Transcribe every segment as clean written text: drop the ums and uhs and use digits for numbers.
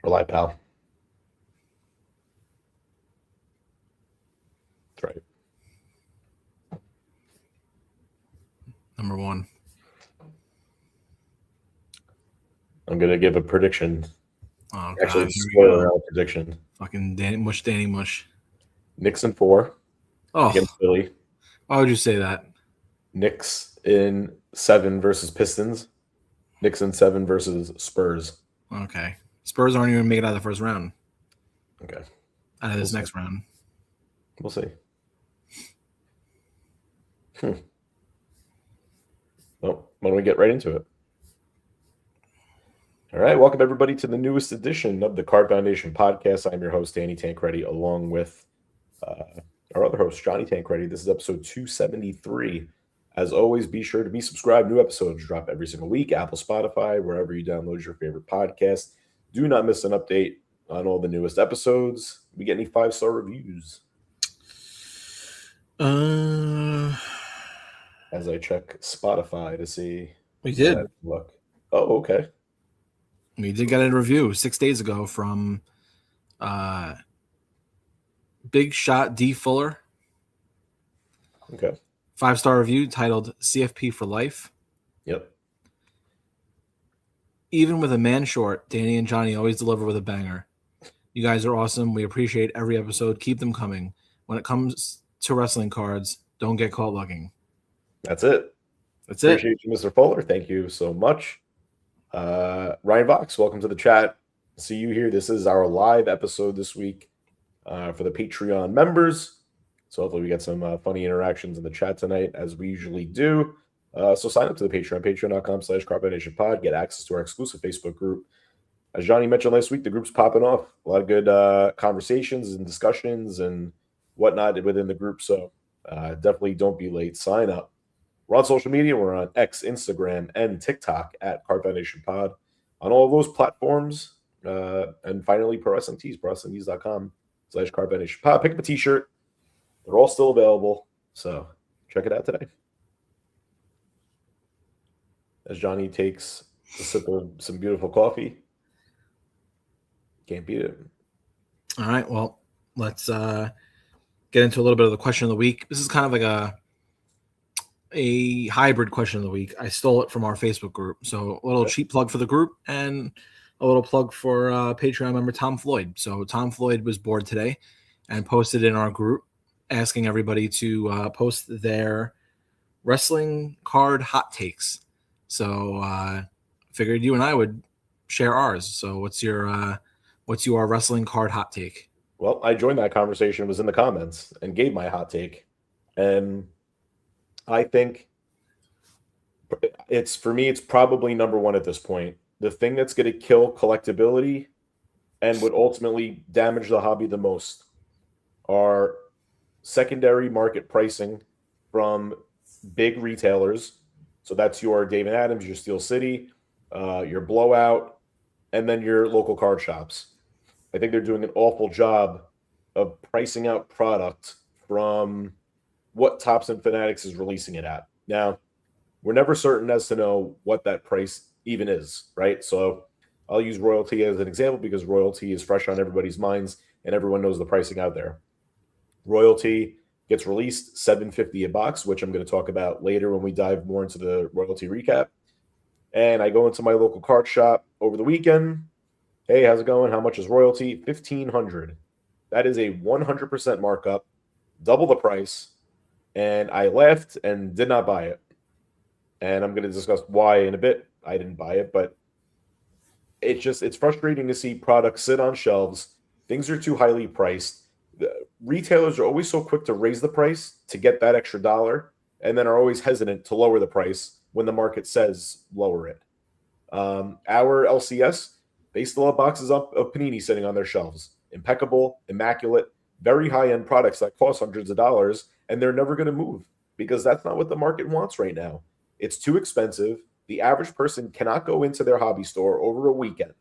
Rely, pal. That's right. Number one. I'm gonna give a prediction. Oh Actually, God, here we spoiler go. alert prediction. Fucking Danny Mush. Knicks in 4 Oh, against Philly. why would you say that? Knicks in 7 versus Pistons. Knicks in 7 versus Spurs. Okay, Spurs aren't even make it out of the first round. Okay, Out of we'll this see. next round. We'll see. Well, why don't we get right into it? All right, welcome everybody to the newest edition of the Card Foundation podcast. I'm your host, Danny Tancredi, along with our other host, Johnny Tancredi. This is episode 273. As always, be sure to be subscribed. New episodes drop every single week, Apple, Spotify, wherever you download your favorite podcast. Do not miss an update on all the newest episodes. We get any 5-star reviews? As I check Spotify to see. We did. Look. Oh, okay. We did get a review 6 days ago from Big Shot D Fuller. Okay. 5-star review titled CFP for Life. Yep. Even with a man short, Danny and Johnny always deliver with a banger. You guys are awesome. We appreciate every episode. Keep them coming. When it comes to wrestling cards, don't get caught lugging. That's it. That's Appreciate you, Mr. Fuller. Thank you so much. Ryan Vox, welcome to the chat. See you here. This is our live episode this week for the Patreon members. So hopefully we get some funny interactions in the chat tonight, as we usually do. So sign up to the Patreon, patreon.com/CardFoundationPod. Get access to our exclusive Facebook group. As Johnny mentioned last week, the group's popping off. A lot of good conversations and discussions and whatnot within the group. So definitely don't be late. Sign up. We're on social media. We're on X, Instagram, and TikTok at Card Foundation Pod. On all of those platforms. And finally, Pro Wrestling Tees, ProWrestlingTees.com/Card Foundation Pod. Pick up a t-shirt. They're all still available. So check it out today. As Johnny takes a sip of some beautiful coffee. Can't beat it. All right. Well, let's get into a little bit of the question of the week. This is kind of like a hybrid question of the week. I stole it from our Facebook group. So a little cheap plug for the group and a little plug for Patreon member Tom Floyd. So Tom Floyd was bored today and posted in our group asking everybody to post their wrestling card hot takes. So figured you and I would share ours. So what's your wrestling card hot take? Well, I joined that conversation, was in the comments, and gave my hot take. And I think it's probably number one at this point. The thing that's going to kill collectability and would ultimately damage the hobby the most are secondary market pricing from big retailers. So that's your Dave & Adams, your Steel City, your Blowout, and then your local card shops. I think they're doing an awful job of pricing out product from what Topps and Fanatics is releasing it at. Now, we're never certain as to know what that price even is, right? So I'll use Royalty as an example because Royalty is fresh on everybody's minds and everyone knows the pricing out there. Royalty gets released $7.50 a box, which I'm going to talk about later when we dive more into the Royalty recap. And I go into my local card shop over the weekend. Hey, how's it going? How much is Royalty? $1,500. That is a 100% markup, double the price. And I left and did not buy it. And I'm going to discuss why in a bit. I didn't buy it, but it's frustrating to see products sit on shelves. Things are too highly priced. The retailers are always so quick to raise the price to get that extra dollar, and then are always hesitant to lower the price when the market says lower it. Our LCS, they still have boxes up of Panini sitting on their shelves. Impeccable, immaculate, very high-end products that cost hundreds of dollars, and they're never going to move because that's not what the market wants right now. It's too expensive. The average person cannot go into their hobby store over a weekend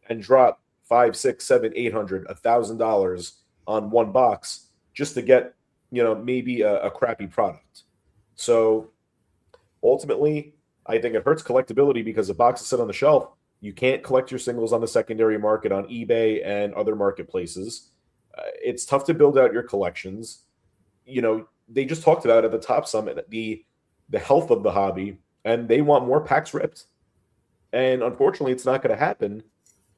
and drop $500, $600, $700, $800, $1,000 on one box just to get, maybe a crappy product. So ultimately, I think it hurts collectability because the boxes sit on the shelf. You can't collect your singles on the secondary market on eBay and other marketplaces. It's tough to build out your collections. They just talked about at the Top Summit the health of the hobby, and they want more packs ripped. And unfortunately, it's not going to happen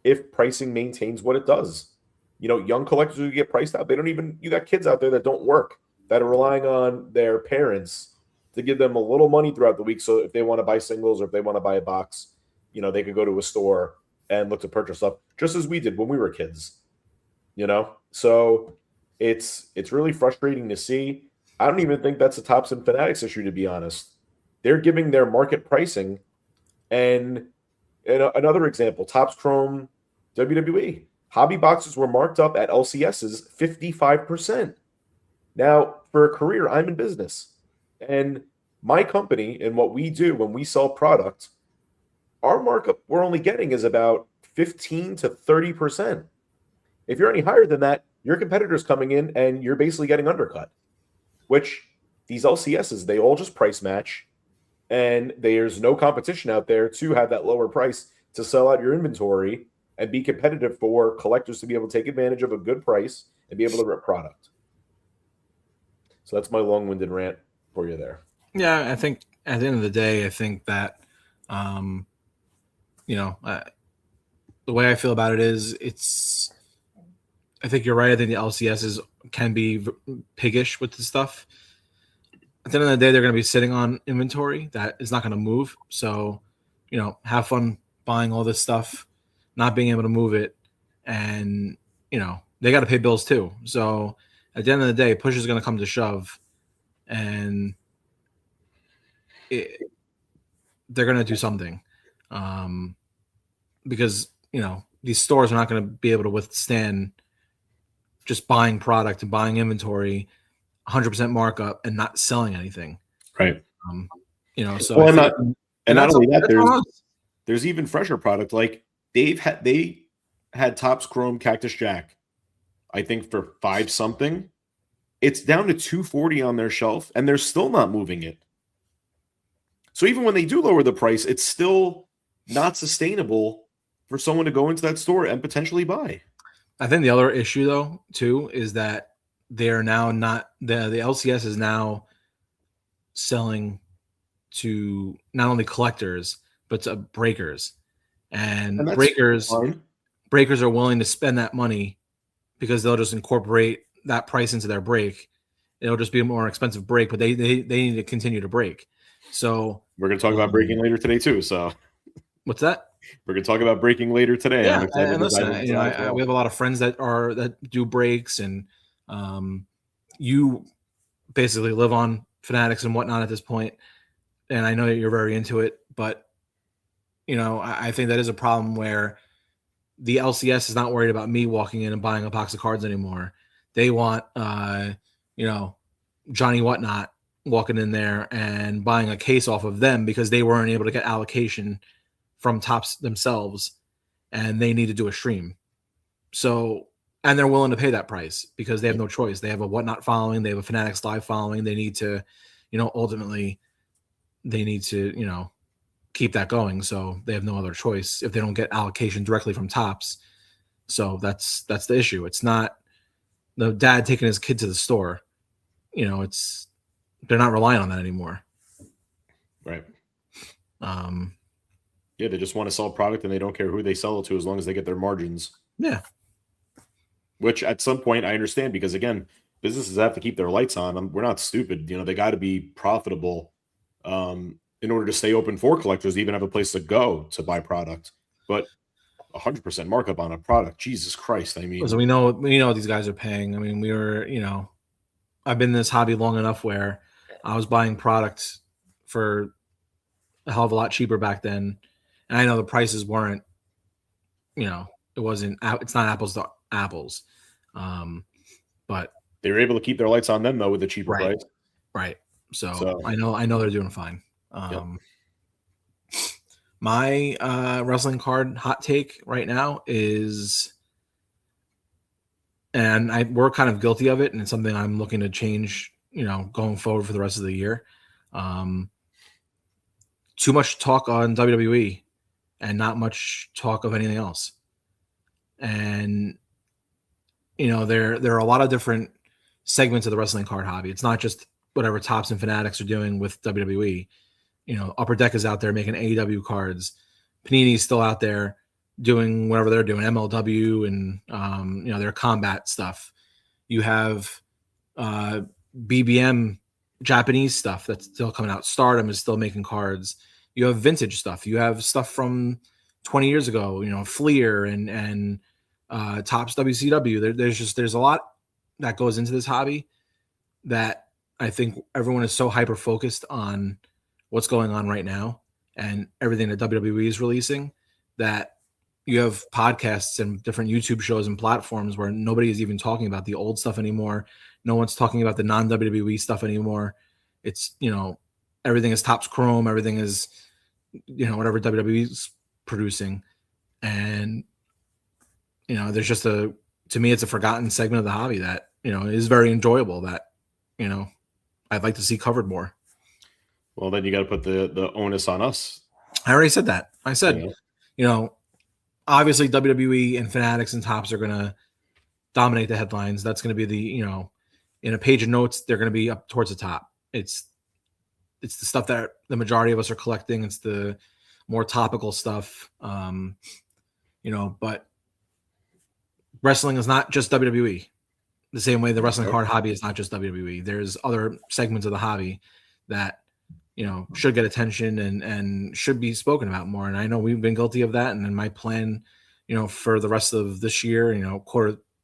if pricing maintains what it does. Young collectors who get priced out, you got kids out there that don't work, that are relying on their parents to give them a little money throughout the week. So if they want to buy singles or if they want to buy a box, they could go to a store and look to purchase stuff just as we did when we were kids, So it's really frustrating to see. I don't even think that's a Topps and Fanatics issue, to be honest. They're giving their market pricing. And another example, Topps Chrome WWE. Hobby boxes were marked up at LCS's 55%. Now, for a career, I'm in business. And my company and what we do when we sell product, our markup we're only getting is about 15 to 30%. If you're any higher than that, your competitor's coming in and you're basically getting undercut, which these LCSs, they all just price match. And there's no competition out there to have that lower price to sell out your inventory and be competitive for collectors to be able to take advantage of a good price and be able to rip product. So that's my long-winded rant for you there. Yeah, I think at the end of the day, I think that, the way I feel about it is I think you're right. I think the LCSs can be piggish with the stuff. At the end of the day, they're going to be sitting on inventory that is not going to move. So, have fun buying all this stuff, not being able to move it. And, they got to pay bills too. So at the end of the day, push is going to come to shove. And they're going to do something. Because, these stores are not going to be able to withstand just buying product and buying inventory 100% markup and not selling anything. Right. So well, not only that, there's even fresher product. Like they had Topps Chrome Cactus Jack, I think for $5 something. It's down to $240 on their shelf, and they're still not moving it. So even when they do lower the price, it's still not sustainable for someone to go into that store and potentially buy. I think the other issue, though, too, is that they are now not the LCS is now selling to not only collectors but to breakers, and breakers are willing to spend that money because they'll just incorporate that price into their break. It'll just be a more expensive break, but they need to continue to break. So we're going to talk about breaking later today too. So what's that? We're going to talk about breaking later today. Yeah, and listen, we have a lot of friends that do breaks, and you basically live on Fanatics and whatnot at this point, and I know that you're very into it, but I think that is a problem where the LCS is not worried about me walking in and buying a box of cards anymore. They want Johnny Whatnot walking in there and buying a case off of them because they weren't able to get allocation from Topps themselves, and they need to do a stream. So, and they're willing to pay that price because they have no choice. They have a Whatnot following, they have a Fanatics Live following. They need to, ultimately they need to, keep that going. So they have no other choice if they don't get allocation directly from Topps. So that's the issue. It's not the dad taking his kid to the store. They're not relying on that anymore. Right. Yeah, they just want to sell product and they don't care who they sell it to as long as they get their margins. Yeah. Which at some point I understand because, again, businesses have to keep their lights on. We're not stupid. They got to be profitable in order to stay open for collectors, even have a place to go to buy product. But 100% markup on a product, Jesus Christ. I mean, so we know what these guys are paying. I mean, I've been in this hobby long enough where I was buying products for a hell of a lot cheaper back then. And I know the prices weren't, it's not apples to apples. But they were able to keep their lights on them though with the cheaper price. Right. So I know they're doing fine. My wrestling card hot take right now is, and we're kind of guilty of it, and it's something I'm looking to change, going forward for the rest of the year. Too much talk on WWE and not much talk of anything else. And there are a lot of different segments of the wrestling card hobby. It's not just whatever Topps and Fanatics are doing with WWE. Upper Deck is out there making AEW cards. Panini's still out there doing whatever they're doing, MLW and their combat stuff. You have BBM Japanese stuff that's still coming out. Stardom is still making cards. You have vintage stuff. You have stuff from 20 years ago, Fleer and Topps WCW. There's a lot that goes into this hobby that I think everyone is so hyper focused on what's going on right now and everything that WWE is releasing that you have podcasts and different YouTube shows and platforms where nobody is even talking about the old stuff anymore. No one's talking about the non-WWE stuff anymore. It's, everything is Topps Chrome. Everything is, whatever WWE is producing. And, there's just to me, it's a forgotten segment of the hobby that, is very enjoyable that, I'd like to see covered more. Well, then you got to put the onus on us. I already said that. I said, obviously WWE and Fanatics and Topps are going to dominate the headlines. That's going to be the, in a page of notes, they're going to be up towards the top. It's the stuff that the majority of us are collecting. It's the more topical stuff. But wrestling is not just WWE. The same way the wrestling card hobby is not just WWE. There's other segments of the hobby that, should get attention and should be spoken about more. And I know we've been guilty of that. And then my plan, for the rest of this year,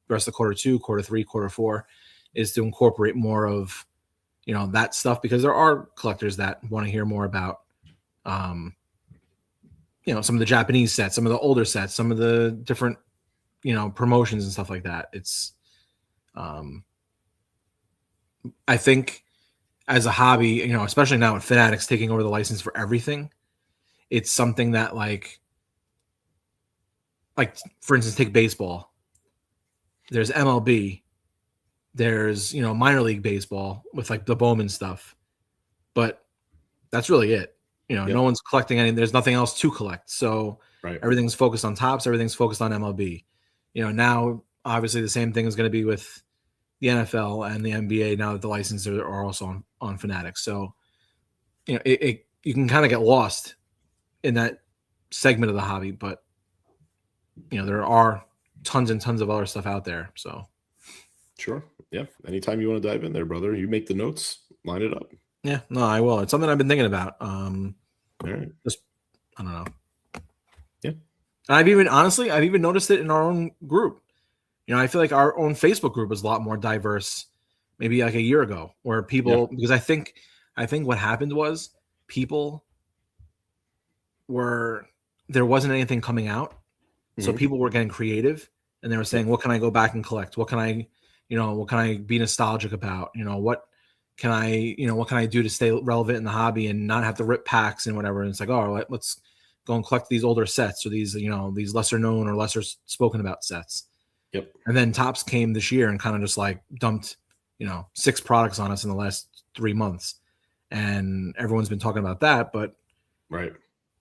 rest of quarter 2, quarter 3, quarter 4 is to incorporate more of, that stuff, because there are collectors that want to hear more about, some of the Japanese sets, some of the older sets, some of the different, promotions and stuff like that. It's, I think as a hobby, especially now with Fanatics taking over the license for everything, it's something that like for instance, take baseball. There's MLB. There's, minor league baseball with like the Bowman stuff, but that's really it. No one's collecting any, there's nothing else to collect. So everything's focused on Topps. Everything's focused on MLB. Now obviously the same thing is going to be with the NFL and the NBA now that the licenses are also on Fanatics. So, you can kind of get lost in that segment of the hobby, but there are tons and tons of other stuff out there. So sure. Yeah. Anytime you want to dive in there, brother, you make the notes, line it up. Yeah, no, I will. It's something I've been thinking about. All right. Just, I don't know. Yeah. I've even noticed it in our own group. I feel like our own Facebook group was a lot more diverse, maybe like a year ago, where people, because I think what happened was there wasn't anything coming out. So people were getting creative and they were saying, what can I go back and collect? What can I be nostalgic about? What can I do to stay relevant in the hobby and not have to rip packs and whatever? And it's like, oh, let's go and collect these older sets or these, these lesser known or lesser spoken about sets. Yep. And then Topps came this year and kind of just like dumped, 6 products on us in the last 3 months. And everyone's been talking about that, but right.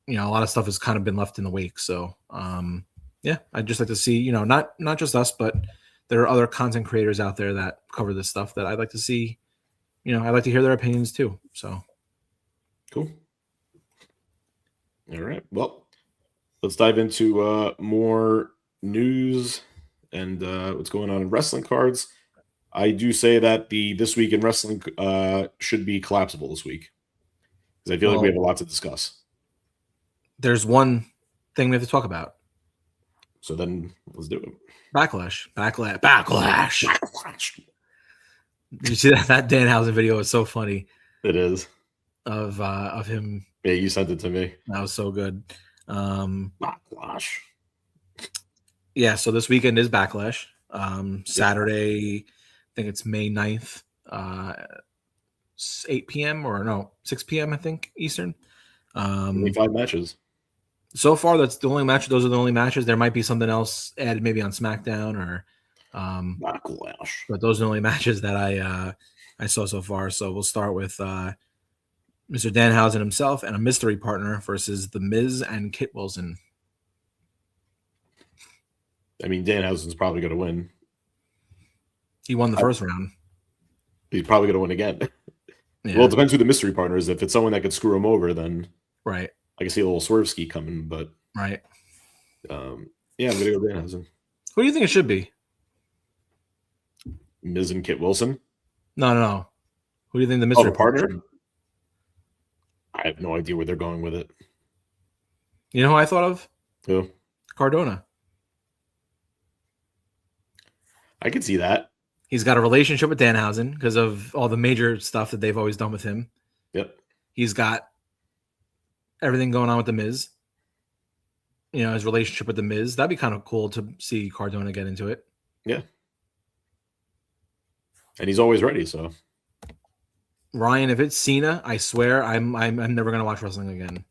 A lot of stuff has kind of been left in the wake. So, I'd just like to see, not just us, but there are other content creators out there that cover this stuff that I'd like to see, I'd like to hear their opinions too. So cool. All right. Well, let's dive into more news and what's going on in wrestling cards. I do say that the This Week in Wrestling should be collapsible this week because I feel like we have a lot to discuss. There's one thing we have to talk about. So then let's do it. Backlash. Did you see that Danhausen video? Was so funny. It is. Of him. Yeah, you sent it to me. That was so good. Backlash. Yeah, so this weekend is Backlash. Saturday, I think it's May 9th, 8 p.m. or no, 6 p.m. I think Eastern. 25 matches. So far, that's the only match. Those are the only matches. There might be something else added, maybe on SmackDown or Backlash. But those are the only matches that I saw so far. So we'll start with Mr. Danhausen himself and a mystery partner versus The Miz and Kit Wilson. I mean, Danhausen's probably going to win. He won the first round. He's probably going to win again. Yeah. Well, it depends who the mystery partner is. If it's someone that could screw him over, then Right. I can see a little swerve ski coming. But Right. yeah, I'm going to go Danhausen. Who do you think it should be? Miz and Kit Wilson. No. Who do you think the mystery the partner? should be? I have no idea where they're going with it. You know who I thought of? Who? Cardona. I could see that. He's got a relationship with Danhausen because of all the major stuff that they've always done with him. Yep. He's got everything going on with the Miz. You know, his relationship with the Miz. That'd be kind of cool to see Cardona get into it. Yeah. And he's always ready, so. Ryan, if it's Cena, I swear I'm never gonna watch wrestling again.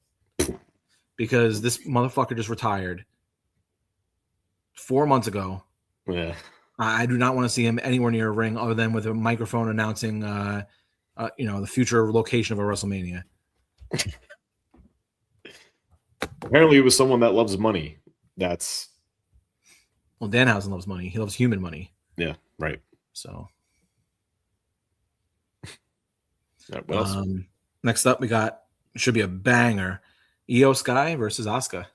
Because this motherfucker just retired 4 months ago. Yeah. I do not want to see him anywhere near a ring other than with a microphone announcing, the future location of a WrestleMania. Apparently, it was someone that loves money. That's. Well, Danhausen loves money. He loves human money. Yeah, right. So. What else? Next up, we got should be a banger: Io Sky versus Asuka.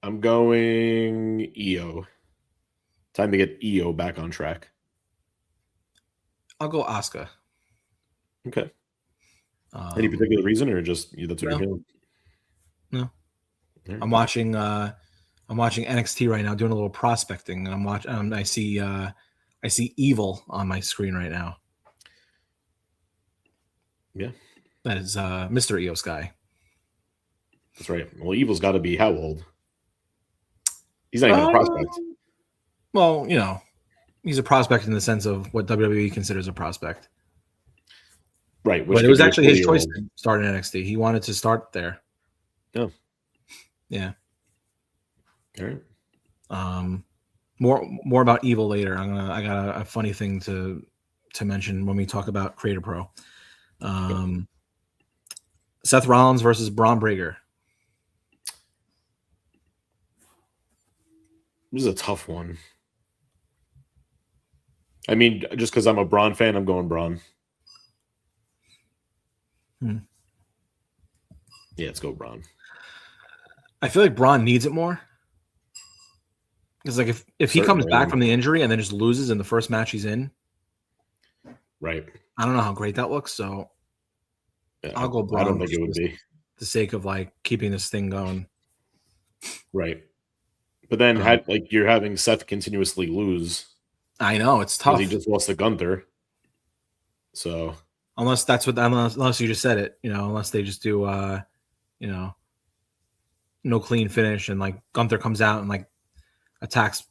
I'm going Io. Time to get Io back on track. I'll go Asuka. Okay. Any particular reason, or just that's what you're feeling? No. Right. I'm watching NXT right now, doing a little prospecting, and I'm watching. I see Evil on my screen right now. Yeah. That is Mr. Io Sky. That's right. Well, Evil's got to be how old? He's not even a prospect. Well, he's a prospect in the sense of what WWE considers a prospect. Right. But it was actually his choice to start in NXT. He wanted to start there. Oh. Yeah. All right. More about Evil later. I got a funny thing to mention when we talk about Creator Pro. Seth Rollins versus Braun Breaker. This is a tough one. I mean, just because I'm a Braun fan, I'm going Braun. Yeah, let's go Braun. I feel like Braun needs it more. Because like if he comes back from the injury and then just loses in the first match he's in, right? I don't know how great that looks. So yeah, I'll go Braun. I don't think it would be the sake of like keeping this thing going. Right. But then you're having Seth continuously lose. I know it's tough. He just lost to Gunther. So unless you just said it, unless they just do no clean finish and like Gunther comes out and like attacks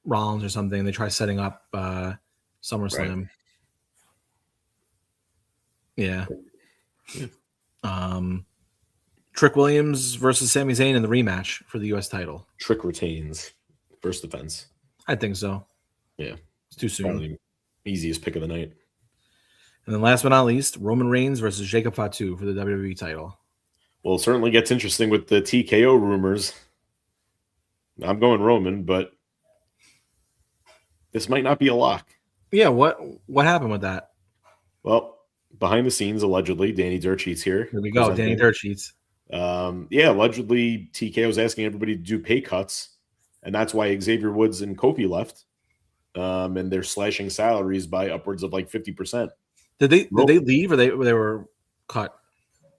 Rollins or something, they try setting up SummerSlam. Right. Yeah. Trick Williams versus Sami Zayn in the rematch for the U.S. title. Trick retains first defense. I think so. Yeah. It's too soon. Probably easiest pick of the night. And then last but not least, Roman Reigns versus Jacob Fatu for the WWE title. Well, it certainly gets interesting with the TKO rumors. I'm going Roman, but this might not be a lock. Yeah, what happened with that? Well, behind the scenes, allegedly, Danny Dirtsheets here. Here we go, Danny Dirtsheets. Allegedly, TKO was asking everybody to do pay cuts, and that's why Xavier Woods and Kofi left. And they're slashing salaries by upwards of like 50%. Did they leave or they were cut?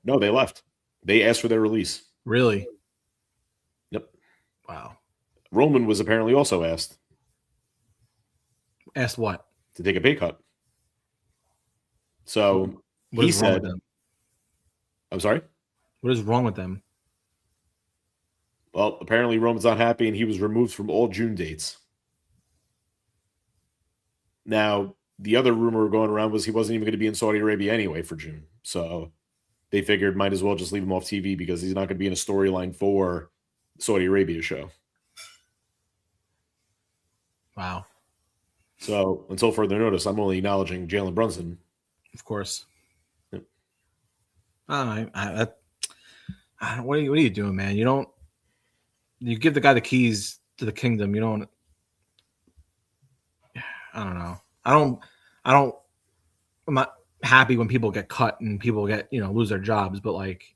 No, they left. They asked for their release. Really? Yep. Wow. Roman was apparently also asked. Asked what? To take a pay cut. So he said, I'm sorry? What is wrong with them? Well, apparently Roman's not happy and he was removed from all June dates. Now, the other rumor going around was he wasn't even going to be in Saudi Arabia anyway for June. So they figured might as well just leave him off TV because he's not going to be in a storyline for the Saudi Arabia show. Wow. So until further notice, I'm only acknowledging Jalen Brunson. Of course. Yep. What are you doing, man? You give the guy the keys to the kingdom. You don't. I don't know. I don't. I'm not happy when people get cut and people get lose their jobs, but like,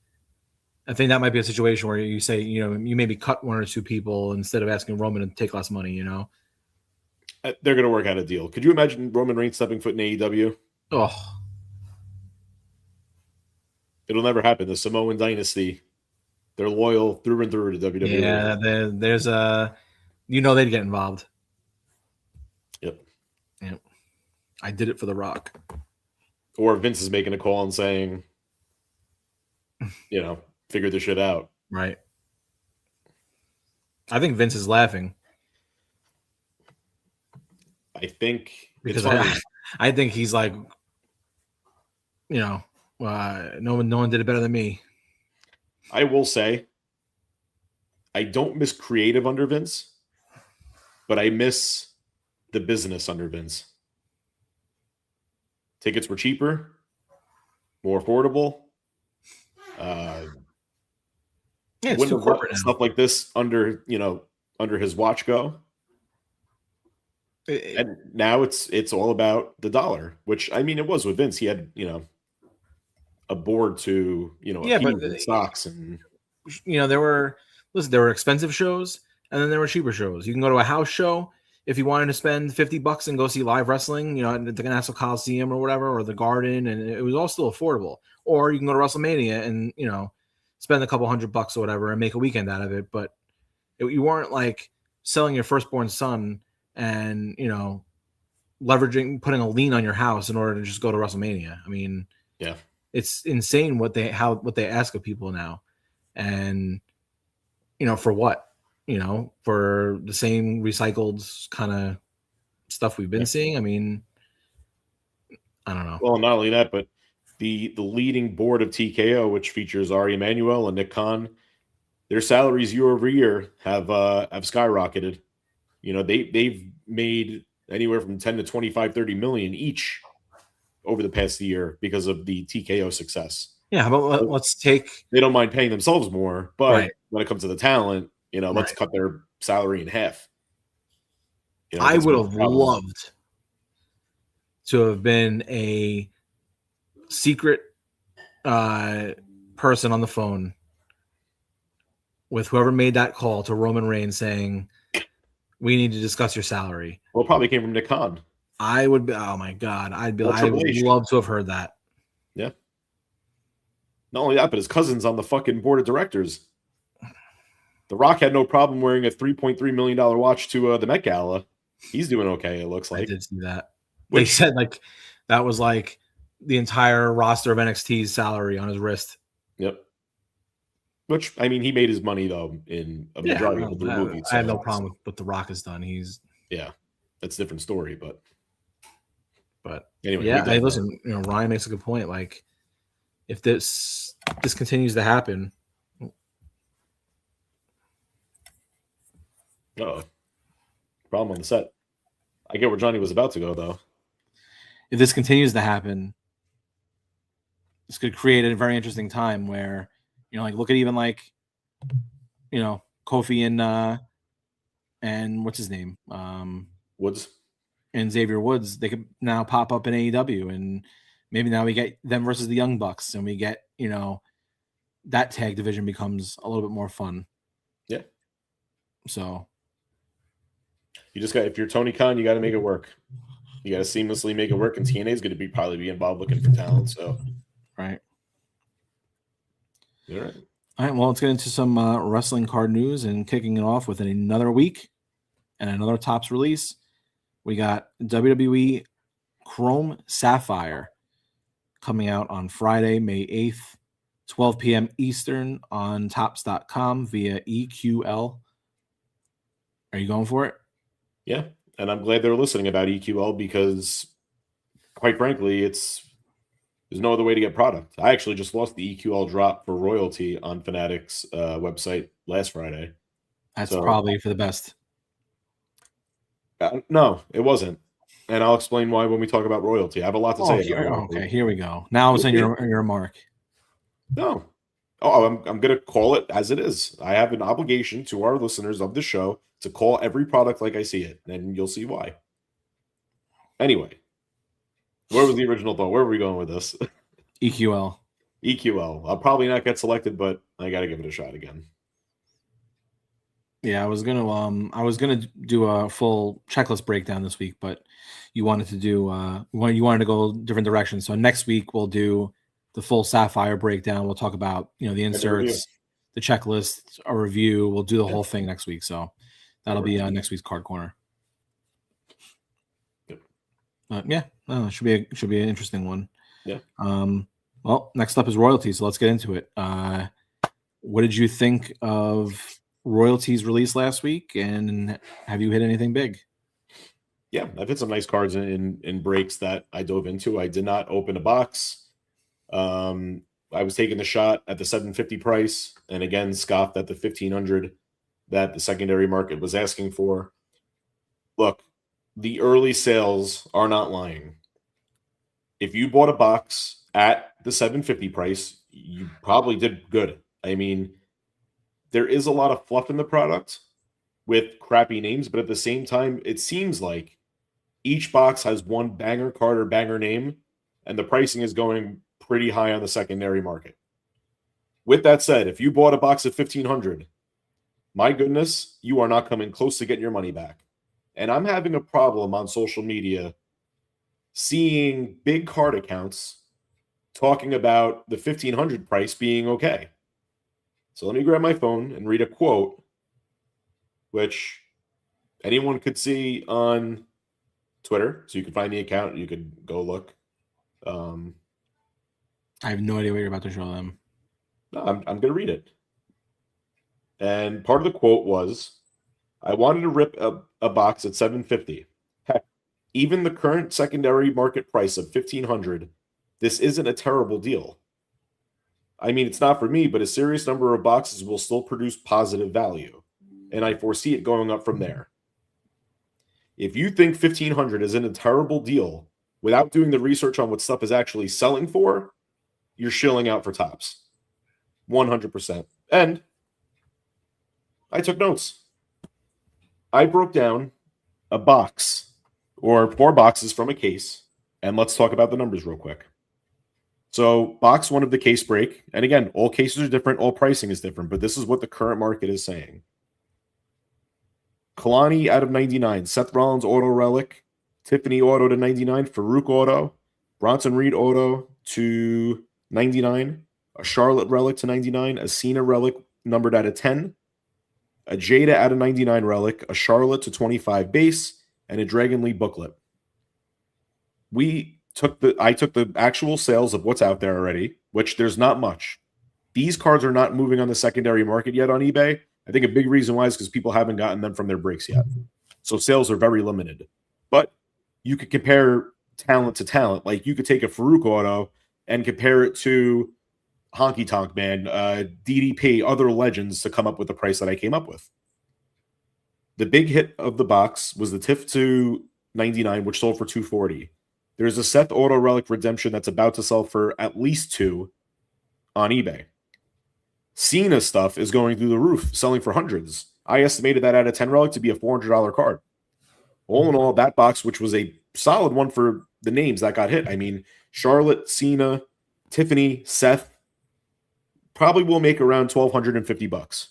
I think that might be a situation where you say you maybe cut one or two people instead of asking Roman to take less money. They're going to work out a deal. Could you imagine Roman Reigns stepping foot in AEW? Oh, It'll never happen. The Samoan dynasty, they're loyal through and through to WWE. yeah. There's they'd get involved. Yep. I did it for The Rock. Or Vince is making a call and saying, figure this shit out. Right. I think Vince is laughing I think because I think he's like, no one did it better than me. I will say, I don't miss creative under Vince, but I miss the business under Vince. Tickets were cheaper, more affordable. It's Wouldn't too have let corporate now. stuff like this under his watch go. And now it's all about the dollar, which I mean it was with Vince. He had a board to but stocks and there were expensive shows and then there were cheaper shows. You can go to a house show if you wanted to spend $50 and go see live wrestling, at the Nassau Coliseum or whatever, or the Garden, and it was all still affordable. Or you can go to WrestleMania and spend a couple $100 or whatever and make a weekend out of it. But you weren't like selling your firstborn son and leveraging, putting a lien on your house in order to just go to WrestleMania. I mean, yeah, it's insane what they ask of people now, and for what, for the same recycled kind of stuff we've been seeing. I mean, I don't know. Well, not only that, but the leading board of TKO, which features Ari Emanuel and Nick Khan, their salaries year over year have skyrocketed. They've made anywhere from 10 to 25, 30 million each over the past year because of the TKO success. Yeah, but let's take. They don't mind paying themselves more, but Right. when it comes to the talent, let's Right. cut their salary in half. I that's would been have a problem. loved to have been a secret person on the phone with whoever made that call to Roman Reigns saying, "We need to discuss your salary." Well, it probably came from Nick Khan. I would be. Oh my god, I would Triple H. love to have heard that. Yeah. Not only that, but his cousin's on the fucking board of directors. The Rock had no problem wearing a $3.3 million watch to the Met Gala. He's doing okay, it looks I like. did see that. They said like that was like the entire roster of NXT's salary on his wrist. Yep. Which, I mean, he made his money, though, in a majority of the movie. I have no problem with what The Rock has done. That's a different story, but anyway, anyway. Hey, listen, Ryan makes a good point. Like, if this continues to happen, problem on the set. I get where Johnny was about to go, though. if this continues to happen, this could create a very interesting time where, like look at even like, Kofi and what's his name? Woods. And Xavier Woods, they could now pop up in AEW, and maybe now we get them versus the Young Bucks, and we get, that tag division becomes a little bit more fun. Yeah. So You just got, if you're Tony Khan, you got to make it work. You got to seamlessly make it work, and TNA is going to probably be involved looking for talent. So, right. All right. All right. Well, let's get into some wrestling card news, and kicking it off with another week and another Topps release. We got WWE Chrome Sapphire coming out on Friday, May 8th, 12 p.m. Eastern on Topps.com via EQL. Are you going for it? Yeah. And I'm glad they're listening about EQL because, quite frankly, there's no other way to get product. I actually just lost the EQL drop for royalty on Fanatics website last Friday. That's probably for the best. No, it wasn't. And I'll explain why when we talk about royalty. I have a lot to say about royalty. Okay, here we go. Now it's in your mark. No. Oh, I'm going to call it as it is. I have an obligation to our listeners of the show to call every product like I see it, and you'll see why. Anyway, where was the original thought? Where were we going with this? EQL. EQL. I'll probably not get selected, but I got to give it a shot again. Yeah, I was gonna do a full checklist breakdown this week, but you wanted to do you wanted to go different directions. So next week we'll do the full Sapphire breakdown. We'll talk about the inserts, the checklist, a review. We'll do the whole thing next week. So that'll be next week's Card Corner. Yeah, it should be an interesting one. Yeah. Well, next up is royalties. So let's get into it. What did you think of royalties released last week, and have you hit anything big? Yeah, I've hit some nice cards in breaks that I dove into. I did not open a box. I was taking the shot at the 750 price, and again scoffed at the 1500 that the secondary market was asking for. Look, the early sales are not lying. If you bought a box at the 750 price, you probably did good. I mean, there is a lot of fluff in the product with crappy names, but at the same time, it seems like each box has one banger card or banger name, and the pricing is going pretty high on the secondary market. With that said, if you bought a box at 1500, my goodness, you are not coming close to getting your money back. And I'm having a problem on social media seeing big card accounts talking about the 1500 price being okay. So let me grab my phone and read a quote, which anyone could see on Twitter. So you can find the account. You could go look. I have no idea what you're about to show them. No, I'm going to read it. And part of the quote was, I wanted to rip a box at 750. Heck, even the current secondary market price of 1500, this isn't a terrible deal. I mean, it's not for me, but a serious number of boxes will still produce positive value, and I foresee it going up from there. If you think 1500 isn't a terrible deal without doing the research on what stuff is actually selling for, you're shilling out for tops. 100%. And I took notes. I broke down a box or 4 boxes from a case, and let's talk about the numbers real quick. So box 1 of the case break, and again, all cases are different, all pricing is different, but this is what the current market is saying. Kalani out of 99, Seth Rollins auto relic, Tiffany auto to 99, Farouk auto, Bronson Reed auto to 99, a Charlotte relic to 99, a Cena relic numbered out of 10, a Jada out of 99 relic, a Charlotte to 25 base, and a Dragon Lee booklet. I took the actual sales of what's out there already, which there's not much. These cards are not moving on the secondary market yet on eBay. I think a big reason why is because people haven't gotten them from their breaks yet. So sales are very limited. But you could compare talent to talent. Like you could take a Farouk auto and compare it to Honky Tonk Man, DDP, other legends to come up with the price that I came up with. The big hit of the box was the TIFF to 99, which sold for $240. There's a Seth Auto Relic Redemption that's about to sell for at least $2 on eBay. Cena stuff is going through the roof, selling for hundreds. I estimated that out of 10 relic to be a $400 card. All in all, that box, which was a solid one for the names that got hit. I mean, Charlotte, Cena, Tiffany, Seth, probably will make around $1,250.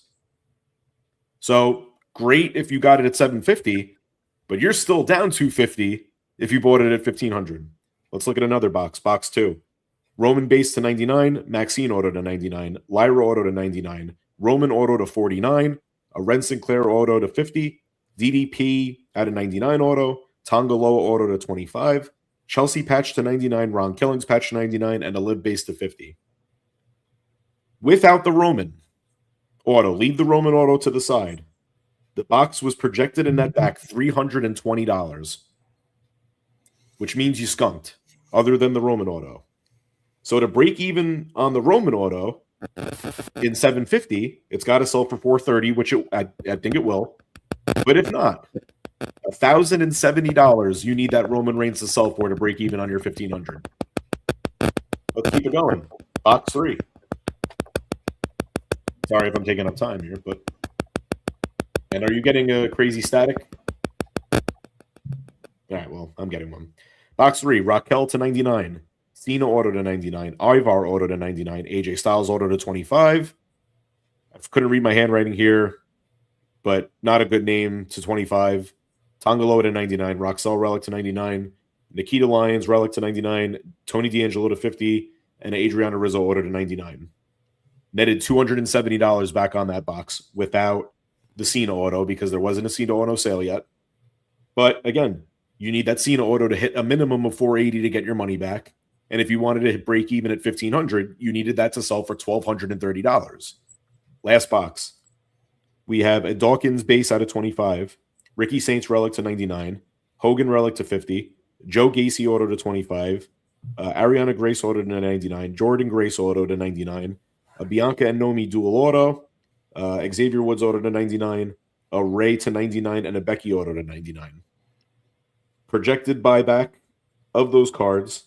So great if you got it at $750, but you're still down $250 if you bought it at $1,500. Let's look at another box. Box 2. Roman base to 99, Maxine auto to 99, Lyra auto to 99, Roman auto to 49, a Ren Sinclair auto to 50, DDP out of 99 auto, Tongaloa auto to 25, Chelsea patch to 99, Ron Killings patch to 99, and a Liv base to 50. Without the Roman auto, leave the Roman auto to the side. The box was projected in that back $320, which means you skunked, other than the Roman auto. So to break even on the Roman auto in 750, it's got to sell for 430, which I think it will. But if not, $1,070 you need that Roman Reigns to sell for to break even on your 1500. Let's keep it going. Box 3. Sorry if I'm taking up time here, but. And are you getting a crazy static? All right, well, I'm getting one. Box 3, Raquel to 99. Cena auto to 99. Ivar auto to 99. AJ Styles auto to 25. I couldn't read my handwriting here, but not a good name to 25. Tongaloa to 99. Roxelle relic to 99. Nikita Lyons relic to 99. Tony D'Angelo to 50. And Adriana Rizzo auto to 99. Netted $270 back on that box without the Cena auto because there wasn't a Cena auto sale yet. But again, you need that Cena auto to hit a minimum of 480 to get your money back. And if you wanted to hit break even at 1,500, you needed that to sell for $1,230. Last box. We have a Dawkins base out of 25. Ricky Saints relic to 99. Hogan relic to 50. Joe Gacy auto to 25. Ariana Grace auto to 99. Jordan Grace auto to 99. Bianca and Nomi dual auto. Xavier Woods auto to 99. A Ray to 99. And a Becky auto to 99. Projected buyback of those cards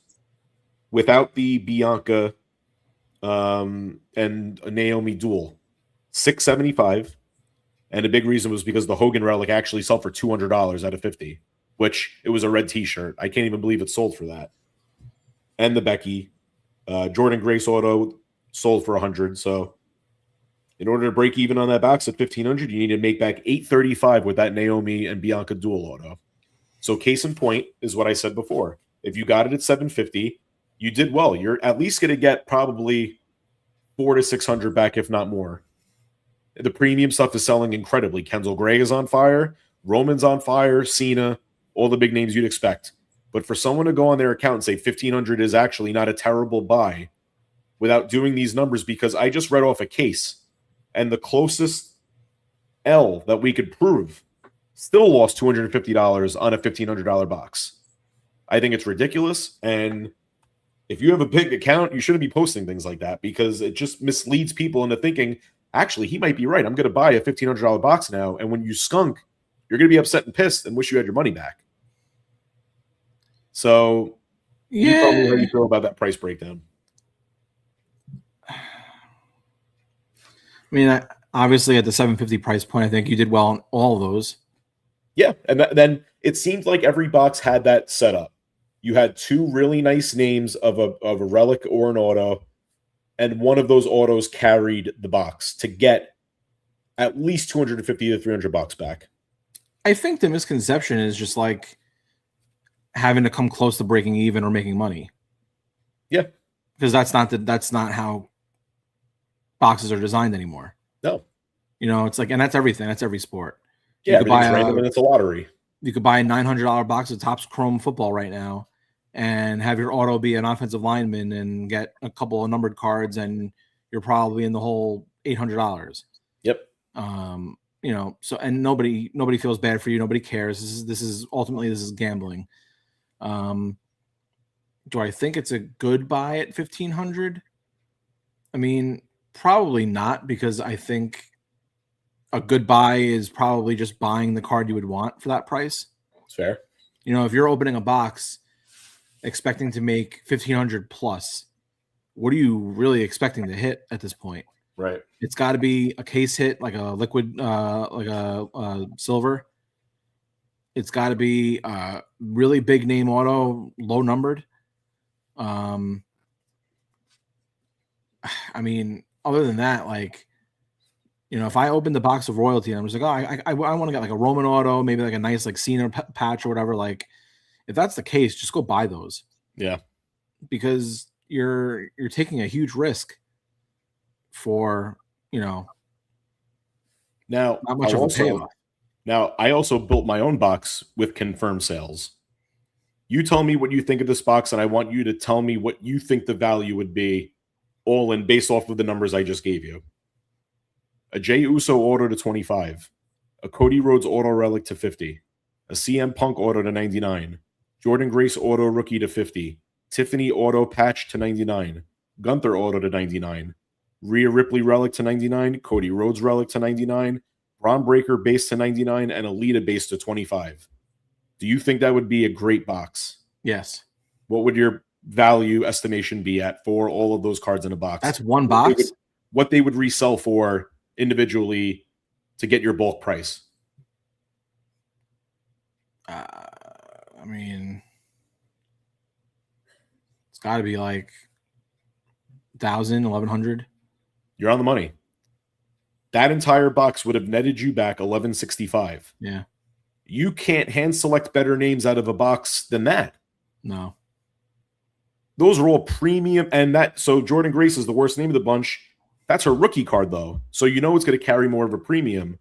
without the Bianca and Naomi duel, $675, and a big reason was because the Hogan relic actually sold for $200 out of 50, which it was a red T-shirt. I can't even believe it sold for that. And the Becky, Jordan Grace auto sold for 100. So in order to break even on that box at 1,500, you need to make back $835 with that Naomi and Bianca dual auto. So case in point is what I said before. If you got it at 750, you did well. You're at least going to get probably 400 to 600 back, if not more. The premium stuff is selling incredibly. Kenzel Gray is on fire. Roman's on fire. Cena, all the big names you'd expect. But for someone to go on their account and say 1,500 is actually not a terrible buy without doing these numbers, because I just read off a case, and the closest L that we could prove still lost $250 on a $1,500 box. I think it's ridiculous. And if you have a big account, you shouldn't be posting things like that, because it just misleads people into thinking, actually, he might be right. I'm going to buy a $1,500 box now. And when you skunk, you're going to be upset and pissed and wish you had your money back. So you tell me how you feel about that price breakdown. I mean, obviously at the 750 price point, I think you did well on all of those. Yeah, and then it seemed like every box had that set up. You had two really nice names of a relic or an auto, and one of those autos carried the box to get at least 250 to 300 bucks back. I think the misconception is just like having to come close to breaking even or making money. Yeah, because that's not how boxes are designed anymore. No, it's like, and that's everything. That's every sport. Yeah, everything's random and it's a lottery. You could buy a $900 box of Topps Chrome football right now and have your auto be an offensive lineman and get a couple of numbered cards, and you're probably in the whole $800. Yep. So, and nobody feels bad for you. Nobody cares. This is gambling. Do I think it's a good buy at 1,500? I mean, probably not, because I think a good buy is probably just buying the card you would want for that price. It's fair. If you're opening a box expecting to make 1,500 plus, what are you really expecting to hit at this point? Right. It's got to be a case hit, like a liquid, like a silver. It's got to be a really big name auto, low numbered. I mean, other than that, like, if I opened the box of royalty and I'm just like, I want to get like a Roman auto, maybe like a nice like Cena patch or whatever. Like, if that's the case, just go buy those. Yeah, because you're taking a huge risk for now not much of a payoff. Now I also built my own box with confirmed sales. You tell me what you think of this box, and I want you to tell me what you think the value would be, all in based off of the numbers I just gave you. A Jey Uso auto to 25, a Cody Rhodes auto relic to 50, a CM Punk auto to 99, Jordan Grace auto rookie to 50, Tiffany auto patch to 99, Gunther auto to 99, Rhea Ripley relic to 99, Cody Rhodes relic to 99, Braun Breaker base to 99, and Alita base to 25. Do you think that would be a great box? Yes. What would your value estimation be at for all of those cards in a box? That's one box. What they would resell for individually to get your bulk price? I mean, it's got to be like 1,000, 1,100. You're on the money. That entire box would have netted you back $11.65. Yeah. You can't hand select better names out of a box than that. No. Those are all premium, and so Jordan Grace is the worst name of the bunch. That's her rookie card, though. So you know it's going to carry more of a premium.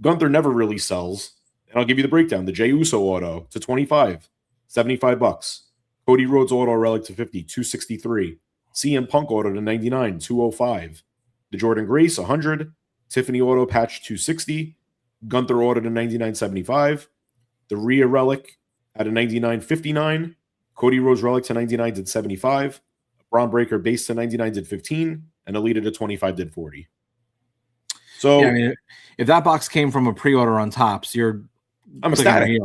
Gunther never really sells. And I'll give you the breakdown. The Jey Uso auto to 25, $75. Cody Rhodes auto relic to 50, $263. CM Punk auto to 99, $205. The Jordan Grace, 100. Tiffany auto patch, $260. Gunther auto to 99.75. The Rhea relic at a 99.59. Cody Rhodes relic to 99 did 75. Braun Breaker base to 99 did 15. And Alita to 25 did 40. So yeah, I mean, if that box came from a pre-order on Topps, I'm ecstatic.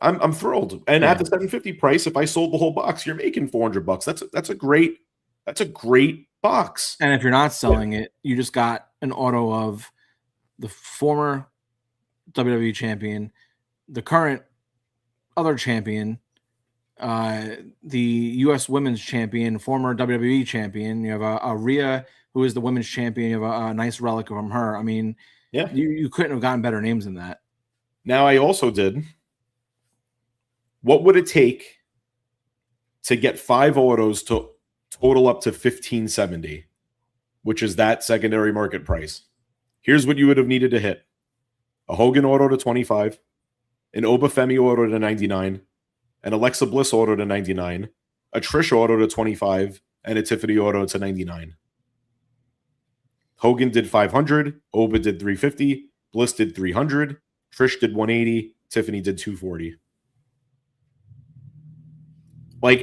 I'm thrilled. And at the $750 price, if I sold the whole box, you're making $400. That's a great box. And if you're not selling it, you just got an auto of the former WWE champion, the current other champion, the U.S. Women's Champion, former WWE champion. You have a Rhea, who is the Women's Champion. You have a nice relic from her. I mean, yeah, you couldn't have gotten better names than that. Now, I also did. What would it take to get 5 autos to total up to $1,570, which is that secondary market price? Here's what you would have needed to hit: a Hogan auto to 25, an Obafemi auto to 99, an Alexa Bliss auto to 99, a Trish auto to 25, and a Tiffany auto to 99. Hogan did 500, Oba did 350, Bliss did 300, Trish did 180, Tiffany did 240.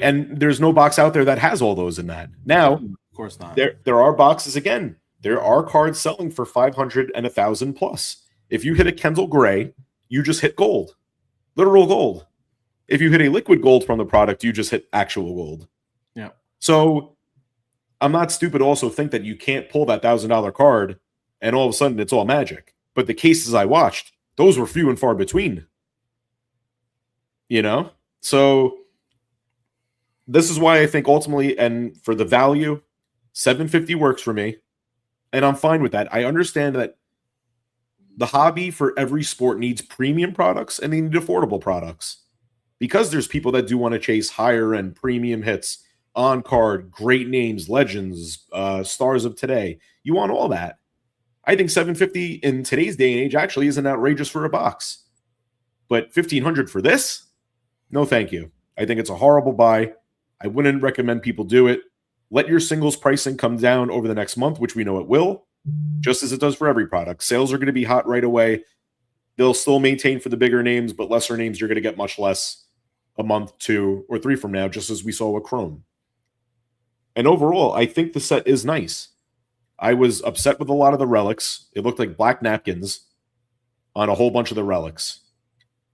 And there's no box out there that has all those in that. Now, of course not. There are boxes again. There are cards selling for 500 and 1,000 plus. If you hit a Kendall Gray, you just hit gold, literal gold. If you hit a liquid gold from the product, you just hit actual gold. Yeah. So I'm not stupid to also think that you can't pull that $1,000 card and all of a sudden it's all magic. But the cases I watched, those were few and far between. So this is why I think ultimately, and for the value, $750 works for me. And I'm fine with that. I understand that the hobby for every sport needs premium products and they need affordable products. Because there's people that do want to chase higher end premium hits, on card, great names, legends, stars of today. You want all that. I think $750 in today's day and age actually isn't outrageous for a box. But $1,500 for this? No, thank you. I think it's a horrible buy. I wouldn't recommend people do it. Let your singles pricing come down over the next month, which we know it will, just as it does for every product. Sales are going to be hot right away. They'll still maintain for the bigger names, but lesser names you're going to get much less a month, 2 or 3 from now, just as we saw with Chrome. And overall, I think the set is nice. I was upset with a lot of the relics. It looked like black napkins on a whole bunch of the relics.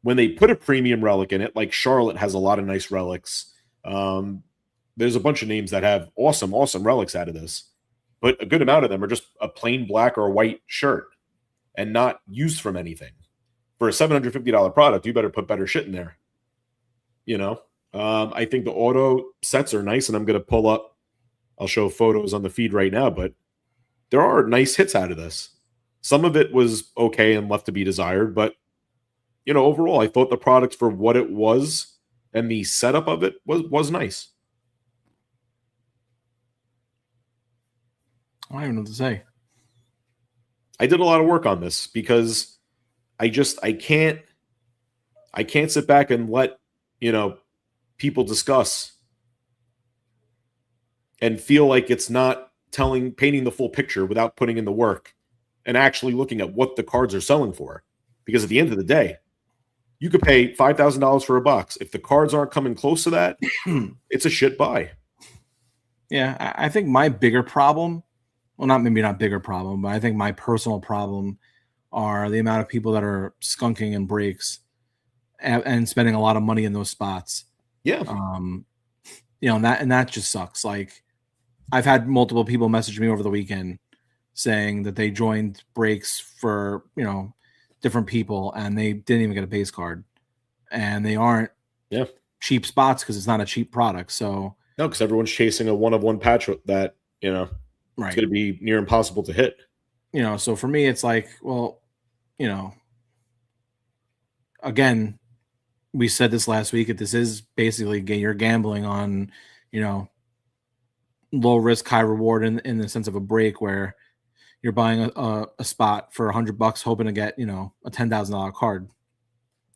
When they put a premium relic in it, like Charlotte has a lot of nice relics. There's a bunch of names that have awesome relics out of this. But a good amount of them are just a plain black or white shirt and not used from anything. For a $750 product, you better put better shit in there. I think the auto sets are nice, and I'm going to pull up. I'll show photos on the feed right now, but there are nice hits out of this. Some of it was okay and left to be desired, but overall, I thought the product for what it was and the setup of it was nice. I don't even know what to say. I did a lot of work on this because I can't sit back and let people discuss and feel like it's not painting the full picture without putting in the work and actually looking at what the cards are selling for. Because at the end of the day, you could pay $5,000 for a box. If the cards aren't coming close to that, it's a shit buy. Yeah, I think my bigger problem, well, maybe not bigger problem, but I think my personal problem are the amount of people that are skunking in breaks and spending a lot of money in those spots. Yeah. And that just sucks. Like, I've had multiple people message me over the weekend saying that they joined breaks for, different people and they didn't even get a base card. And they aren't cheap spots because it's not a cheap product. So no, because everyone's chasing a one-of-one patch that, it's going to be near impossible to hit. So for me, it's like, well, again, we said this last week, that this is basically you're gambling on, low risk, high reward in the sense of a break where you're buying a spot for $100 hoping to get, a $10,000 card.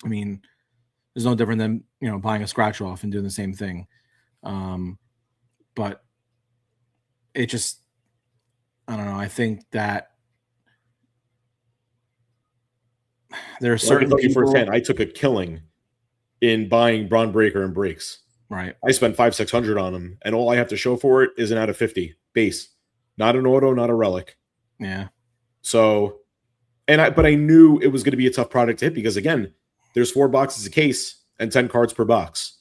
I mean, there's no different than, buying a scratch off and doing the same thing. But it just, I don't know. I think that there are certain people. Firsthand, I took a killing in buying Braun Breaker and breaks. Right. I spent $500-$600 on them, and all I have to show for it is an out of 50 base, not an auto, not a relic. Yeah. So, but I knew it was going to be a tough product to hit because again, there's 4 boxes a case and 10 cards per box.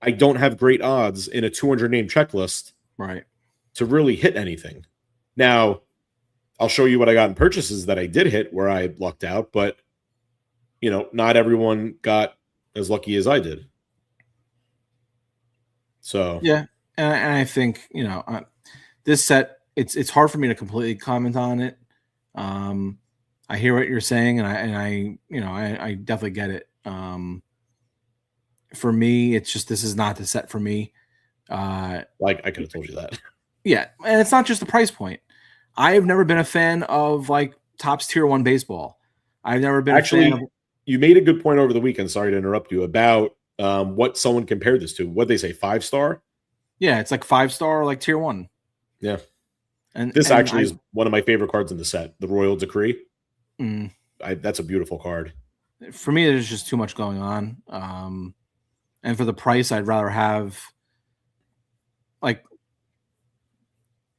I don't have great odds in a 200 name checklist, right, to really hit anything. Now, I'll show you what I got in purchases that I did hit where I lucked out, but not everyone got as lucky as I did. So yeah, and I think this set, it's hard for me to completely comment on it. I hear what you're saying, and I definitely get it. For me, it's just this is not the set for me. Like I could have told you that. Yeah, and it's not just the price point. I have never been a fan of like Topps Tier 1 baseball. I've never been a fan of... You made a good point over the weekend. Sorry to interrupt you about what someone compared this to. What they say, 5-star? Yeah, it's like 5-star, like Tier 1. Yeah, and this actually is one of my favorite cards in the set, the Royal Decree. Mm, That's a beautiful card. For me, there's just too much going on. And for the price, I'd rather have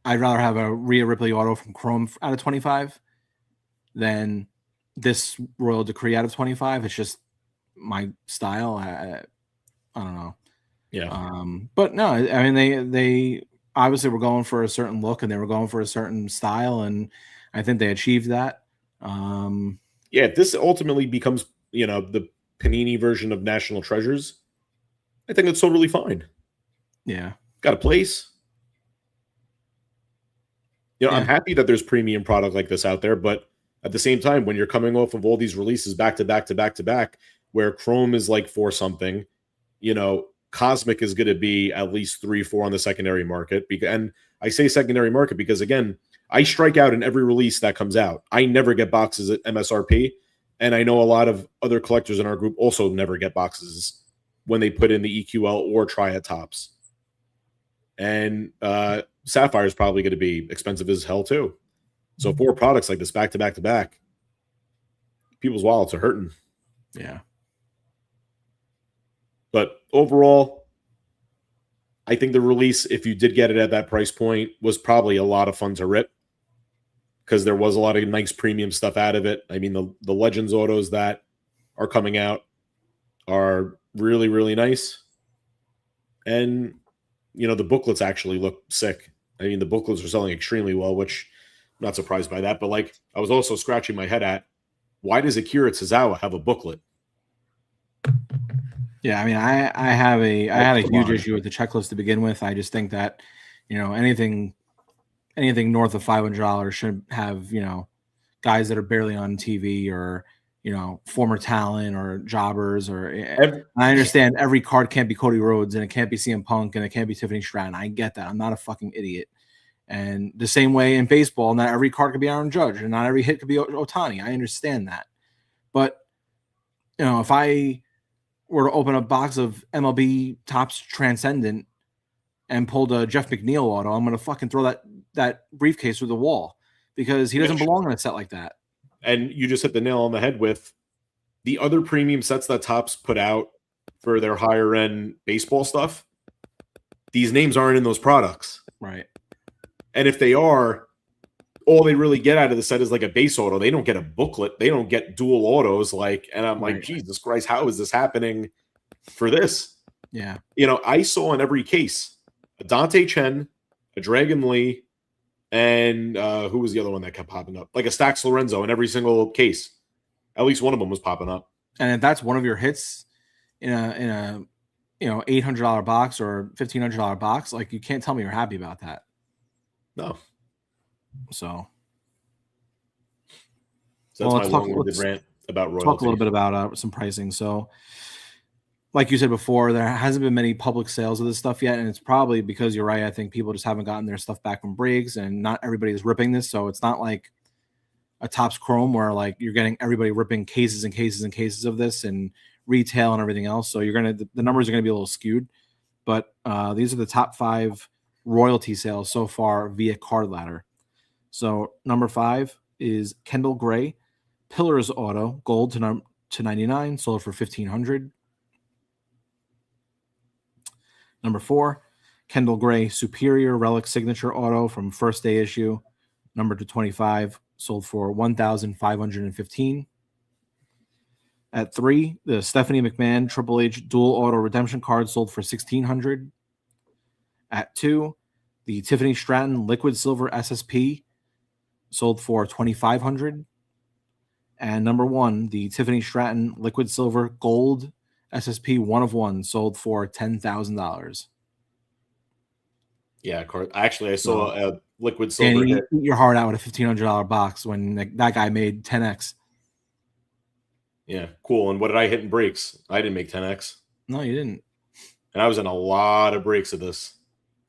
a Rhea Ripley auto from Chrome out of 25 than this Royal Decree out of 25. It's just my style. I don't know. Yeah. But no, I mean, they obviously were going for a certain look and they were going for a certain style, and I think they achieved that. Yeah, if this ultimately becomes, the Panini version of National Treasures, I think it's totally fine. Yeah. Got a place. Yeah. I'm happy that there's premium product like this out there, but at the same time, when you're coming off of all these releases back to back to back to back, where Chrome is like 4 something, Cosmic is going to be at least 3-4 on the secondary market. And I say secondary market because, again, I strike out in every release that comes out. I never get boxes at MSRP, and I know a lot of other collectors in our group also never get boxes when they put in the EQL or Triad Tops. And Sapphire is probably going to be expensive as hell too. So 4 products like this back to back to back, people's wallets are hurting. Yeah. But overall, I think the release, if you did get it at that price point, was probably a lot of fun to rip because there was a lot of nice premium stuff out of it. I mean, the Legends autos that are coming out are really, really nice. And, the booklets actually look sick. I mean, the booklets are selling extremely well, which I'm not surprised by that. But, I was also scratching my head at, why does Akira Tozawa have a booklet? Yeah, I mean, I had a huge issue with the checklist to begin with. I just think that, anything north of $500 should have, guys that are barely on TV or, former talent or jobbers I understand every card can't be Cody Rhodes and it can't be CM Punk and it can't be Tiffany Stratton. I get that. I'm not a fucking idiot. And the same way in baseball, not every card could be Aaron Judge and not every hit could be Ohtani. I understand that. But, if I were to open a box of MLB Topps Transcendent and pulled a Jeff McNeil auto, I'm going to fucking throw that briefcase through the wall because he doesn't belong in a set like that. And you just hit the nail on the head with the other premium sets that Topps put out for their higher end baseball stuff. These names aren't in those products. Right. And if they are, all they really get out of the set is like a base auto. They don't get a booklet. They don't get dual autos. And I'm like, Jesus Christ, how is this happening for this? Yeah. I saw in every case a Dante Chen, a Dragon Lee, And who was the other one that kept popping up? Like a Stax Lorenzo in every single case. At least one of them was popping up. And if that's one of your hits in a $800 box or $1,500 box, like, you can't tell me you're happy about that. No. So that's let's my long-winded rant about royalty. Talk a little bit about some pricing. So, like you said before, there hasn't been many public sales of this stuff yet, and it's probably because you're right. I think people just haven't gotten their stuff back from Briggs, and not everybody is ripping this. So it's not like a Topps Chrome where like you're getting everybody ripping cases and cases and cases of this and retail and everything else. So the numbers are gonna be a little skewed. But these are the top 5 royalty sales so far via Card Ladder. So number 5 is Kendall Gray, Pillars Auto, gold to 99, sold for $1,500. Number 4, Kendall Gray, Superior Relic Signature Auto from first day issue, number to 25, sold for $1,515. At 3, the Stephanie McMahon Triple H Dual Auto Redemption card sold for $1,600. At 2, the Tiffany Stratton Liquid Silver SSP sold for $2,500. And number 1, the Tiffany Stratton Liquid Silver Gold SSP 1 of 1 sold for $10,000. Yeah, actually, I saw a liquid silver. And you eat your heart out with a $1,500 box when that guy made 10x. Yeah, cool. And what did I hit in breaks? I didn't make 10x. No, you didn't. And I was in a lot of breaks of this.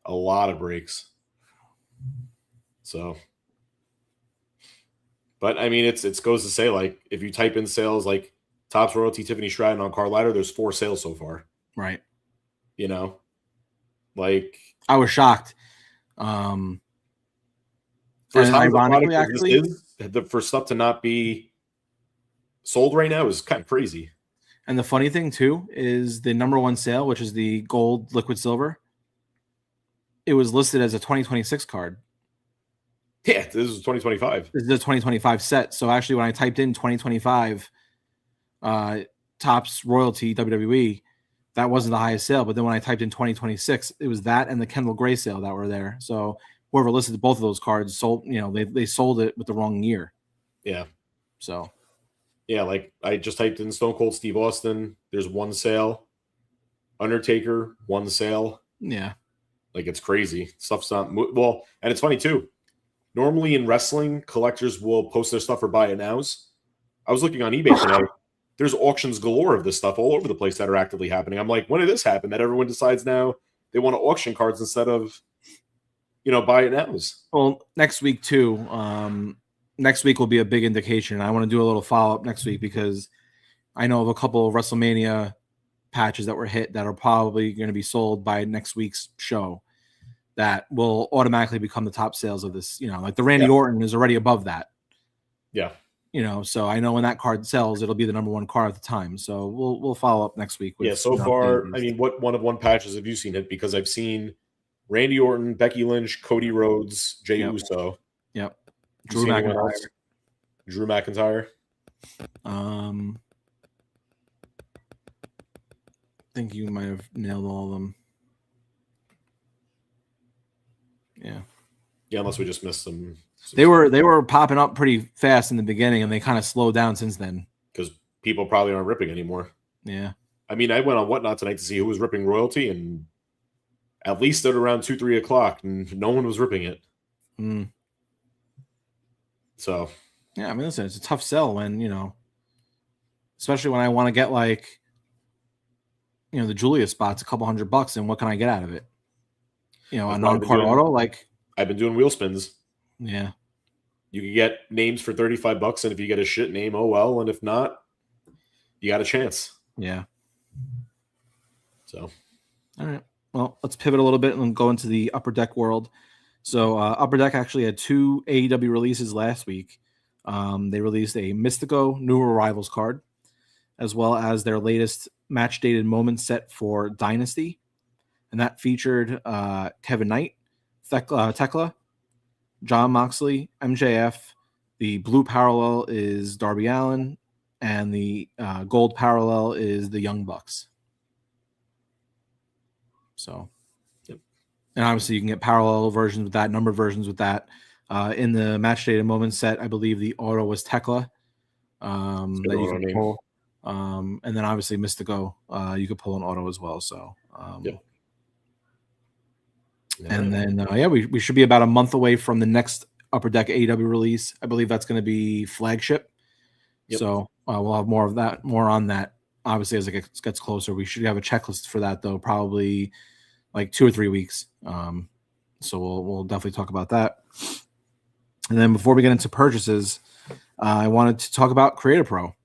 A lot of breaks. So, but I mean, it goes to say, like, if you type in sales like Topps Royalty Tiffany Stratton on Card Ladder, there's 4 sales so far. Right. You know, like, I was shocked. For ironically, actually, for stuff to not be sold right now is kind of crazy. And the funny thing too is the number 1 sale, which is the gold liquid silver, it was listed as a 2026 card. Yeah, this is 2025. This is a 2025 set. So actually, when I typed in 2025 Topps Royalty WWE, that wasn't the highest sale. But then when I typed in 2026, it was that and the Kendall Gray sale that were there. So whoever listed both of those cards sold, they sold it with the wrong year. Yeah. So, yeah, like I just typed in Stone Cold Steve Austin. There's 1 sale. Undertaker, 1 sale. Yeah. Like, it's crazy. Stuff's not well, and it's funny too. Normally in wrestling, collectors will post their stuff for buy it nows. I was looking on eBay today. There's auctions galore of this stuff all over the place that are actively happening. I'm like, when did this happen? That everyone decides now they want to auction cards instead of, buy it nows. Well, next week too. Next week will be a big indication. I want to do a little follow up next week because I know of a couple of WrestleMania patches that were hit that are probably going to be sold by next week's show that will automatically become the top sales of this. Like the Randy Orton is already above that. Yeah. So I know when that card sells, it'll be the number 1 card at the time. So we'll follow up next week. With, so far, I mean, what 1 of 1 patches have you seen it? Because I've seen Randy Orton, Becky Lynch, Cody Rhodes, Jey Uso. Yep. Drew McIntyre. I think you might have nailed all of them. Yeah. Yeah, unless we just missed some. They were popping up pretty fast in the beginning, and they kind of slowed down since then. Because people probably aren't ripping anymore. Yeah. I mean, I went on Whatnot tonight to see who was ripping royalty, and at least at around 2-3 o'clock, and no one was ripping it. So. Yeah, I mean, listen, it's a tough sell when, especially when I want to get like, the Julia spot's a couple $100, and what can I get out of it? A non-card auto, like. I've been doing wheel spins. Yeah. You can get names for $35, and if you get a shit name, oh well, and if not, you got a chance. Yeah. So. All right. Well, let's pivot a little bit and go into the Upper Deck world. So Upper Deck actually had 2 AEW releases last week. They released a Mystico New Arrivals card, as well as their latest match-dated moment set for Dynasty. And that featured Kevin Knight, Tekla, John Moxley, MJF. The blue parallel is Darby Allin, and the gold parallel is the Young Bucks. So, and obviously you can get parallel versions with that, numbered versions with that. In the match day and moment set, I believe the auto was Tekla. Good That you auto could name. pull. And then obviously Mystico, you could pull an auto as well. So, Yep. and then we should be about a month away from the next Upper Deck AEW release. I believe that's going to be Flagship. Yep. So we'll have more on that. Obviously, as it gets closer, we should have a checklist for that though, probably like 2 or 3 weeks. So we'll definitely talk about that. And then before we get into purchases, I wanted to talk about Creative Pro.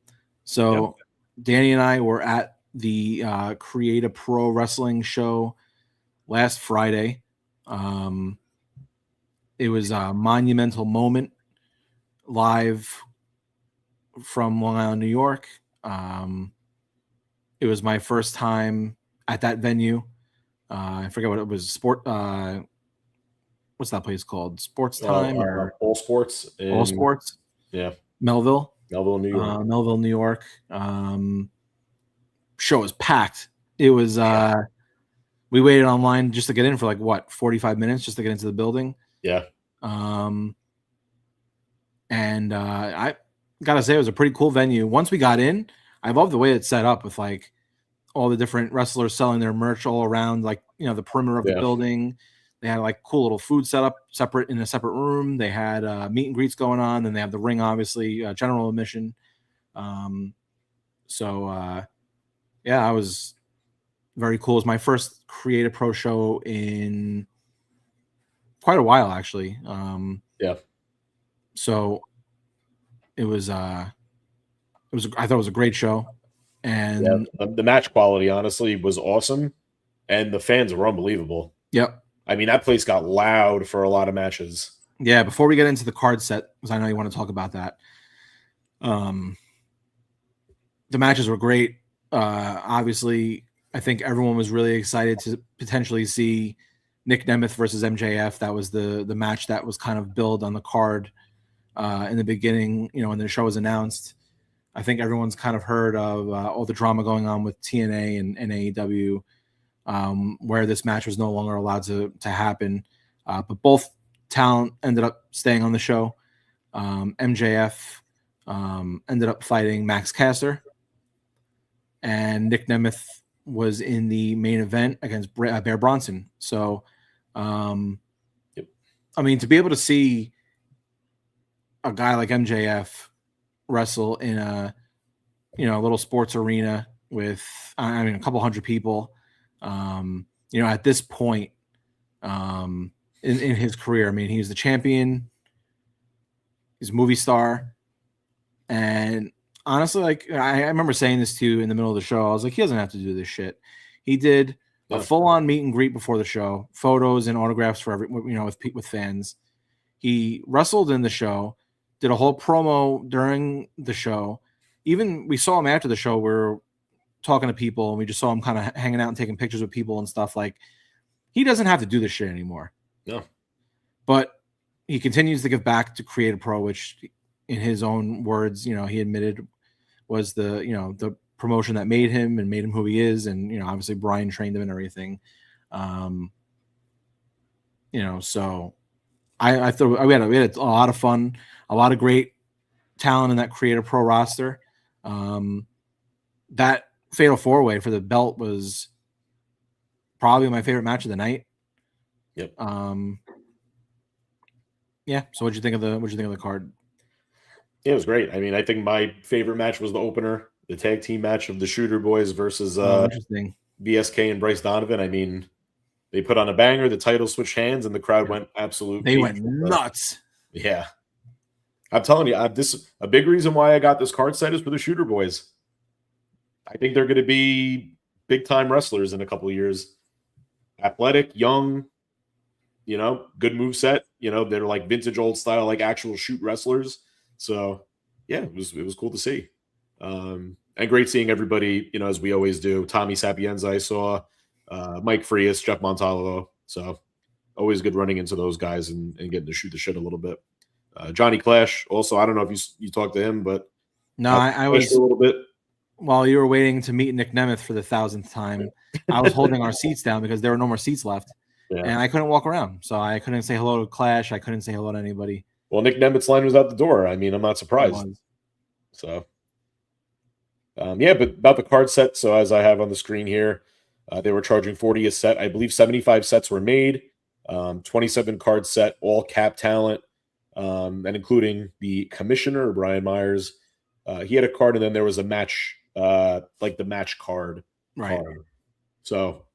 So Danny and I were at the Creative Pro Wrestling show last Friday. It was a monumental moment live from Long Island, New York. It was my first time at that venue. I forget what it was. What's that place called? Sports Time or All Sports? All Sports? Yeah. Melville, New York. Melville, New York. Show was packed. It was. We waited online just to get in for 45 minutes just to get into the building. Yeah. And I gotta say it was a pretty cool venue. Once we got in, I love the way it's set up with all the different wrestlers selling their merch all around, the perimeter of the building. They had cool little food set up in a separate room. They had meet and greets going on. Then they have the ring, obviously, general admission. I was very cool. It was my first Creative Pro show in quite a while, actually. So it was. I thought it was a great show, and the match quality honestly was awesome, and the fans were unbelievable. Yep. I mean, that place got loud for a lot of matches. Yeah. Before we get into the card set, because I know you want to talk about that. The matches were great. Obviously, I think everyone was really excited to potentially see Nick Nemeth versus MJF. That was the match that was kind of billed on the card in the beginning, when the show was announced. I think everyone's kind of heard of all the drama going on with TNA and AEW, where this match was no longer allowed to happen. But both talent ended up staying on the show. MJF ended up fighting Max Caster, and Nick Nemeth was in the main event against Bear Bronson. So, I mean, to be able to see a guy like MJF wrestle in a little sports arena with a couple hundred people, at this point in his career, I mean, he was the champion, he's a movie star, and honestly, I remember saying this to you in the middle of the show. I was like, he doesn't have to do this shit. He did a full-on meet and greet before the show, photos and autographs for with fans. He wrestled in the show, did a whole promo during the show. Even we saw him after the show. We were talking to people, and we just saw him kind of hanging out and taking pictures with people and stuff. He doesn't have to do this shit anymore. No. But he continues to give back to Creative Pro, which, in his own words, he admitted was the promotion that made him who he is. And, obviously Brian trained him and everything. So I thought we had a lot of fun, a lot of great talent in that Creative Pro roster. That Fatal 4-Way for the belt was probably my favorite match of the night. Yep. So what'd you think of the card? Yeah, it was great. I mean, I think my favorite match was the opener, the tag team match of the Shooter Boys versus interesting. BSK and Bryce Donovan. I mean, they put on a banger, the title switched hands, and the crowd went absolutely. They went nuts. Yeah. I'm telling you, a big reason why I got this card set is for the Shooter Boys. I think they're going to be big-time wrestlers in a couple of years. Athletic, young, good moveset. They're like vintage old style, like actual shoot wrestlers. So, yeah, it was cool to see. And great seeing everybody, as we always do. Tommy Sapienza, I saw, Mike Frias, Jeff Montalvo. So, always good running into those guys and getting to shoot the shit a little bit. Johnny Clash, also, I don't know if you talked to him, but no, I was a little bit. While you were waiting to meet Nick Nemeth for the 1,000th time, I was holding our seats down because there were no more seats left. and I couldn't walk around, so I couldn't say hello to Clash. I couldn't say hello to anybody. Well, Nick Nemeth's line was out the door. I mean, I'm not surprised. So, yeah, but about the card set. So as I have on the screen here, they were charging $40 a set. I believe 75 sets were made. 27 card set, all cap talent, and including the commissioner, Brian Myers. He had a card, and then there was a match, like the match card. Right. So,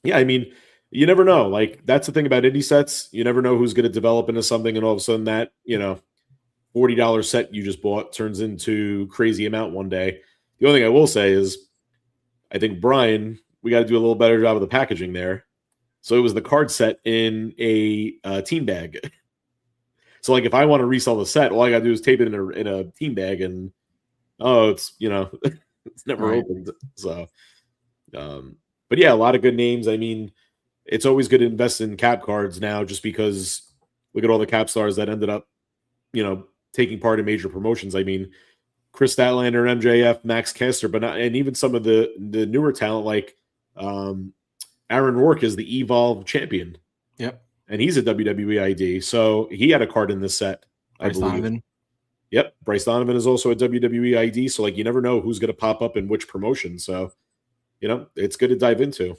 yeah, I mean, you never know. Like, that's the thing about indie sets. You never know who's going to develop into something, and all of a sudden that, $40 set you just bought turns into crazy amount one day. The only thing I will say is I think Brian, we got to do a little better job of the packaging there. So it was the card set in a team bag. So like if I want to resell the set, all I got to do is tape it in a team bag, and it's it's never opened. So, but yeah, a lot of good names. I mean, it's always good to invest in cap cards now, just because look at all the cap stars that ended up, taking part in major promotions. I mean, Chris Statlander, MJF, Max Caster, and even some of the newer talent like Aaron Rourke is the Evolve champion. Yep. And he's a WWE ID. So he had a card in this set, I believe. Donovan. Yep. Bryce Donovan is also a WWE ID. So like you never know who's going to pop up in which promotion. So, it's good to dive into.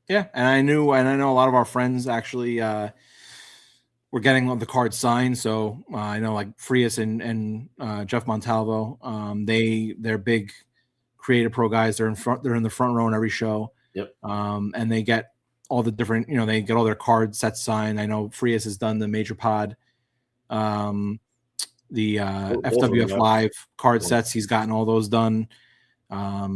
Yeah. And I know a lot of our friends actually were getting the card signed. So I know like Frias and Jeff Montalvo, they're big Creative Pro guys. They're in the front row in every show. Yep. And they get all the different, they get all their card sets signed. I know Frias has done the Major Pod, the FWF Live card sets. He's gotten all those done. As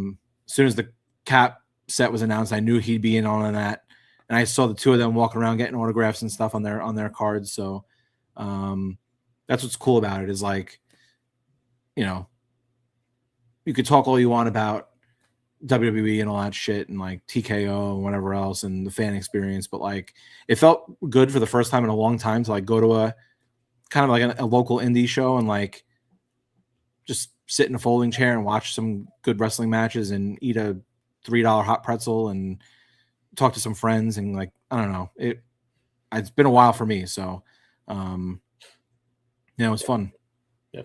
soon as the cap set was announced, I knew he'd be in on that. And I saw the two of them walking around getting autographs and stuff on their cards. So that's what's cool about it is like, you could talk all you want about WWE and all that shit and like TKO and whatever else and the fan experience, but like it felt good for the first time in a long time to like go to a kind of like a local indie show and like just sit in a folding chair and watch some good wrestling matches and eat a $3 hot pretzel and talk to some friends and like I don't know, it's been a while for me, so it was fun. Yeah.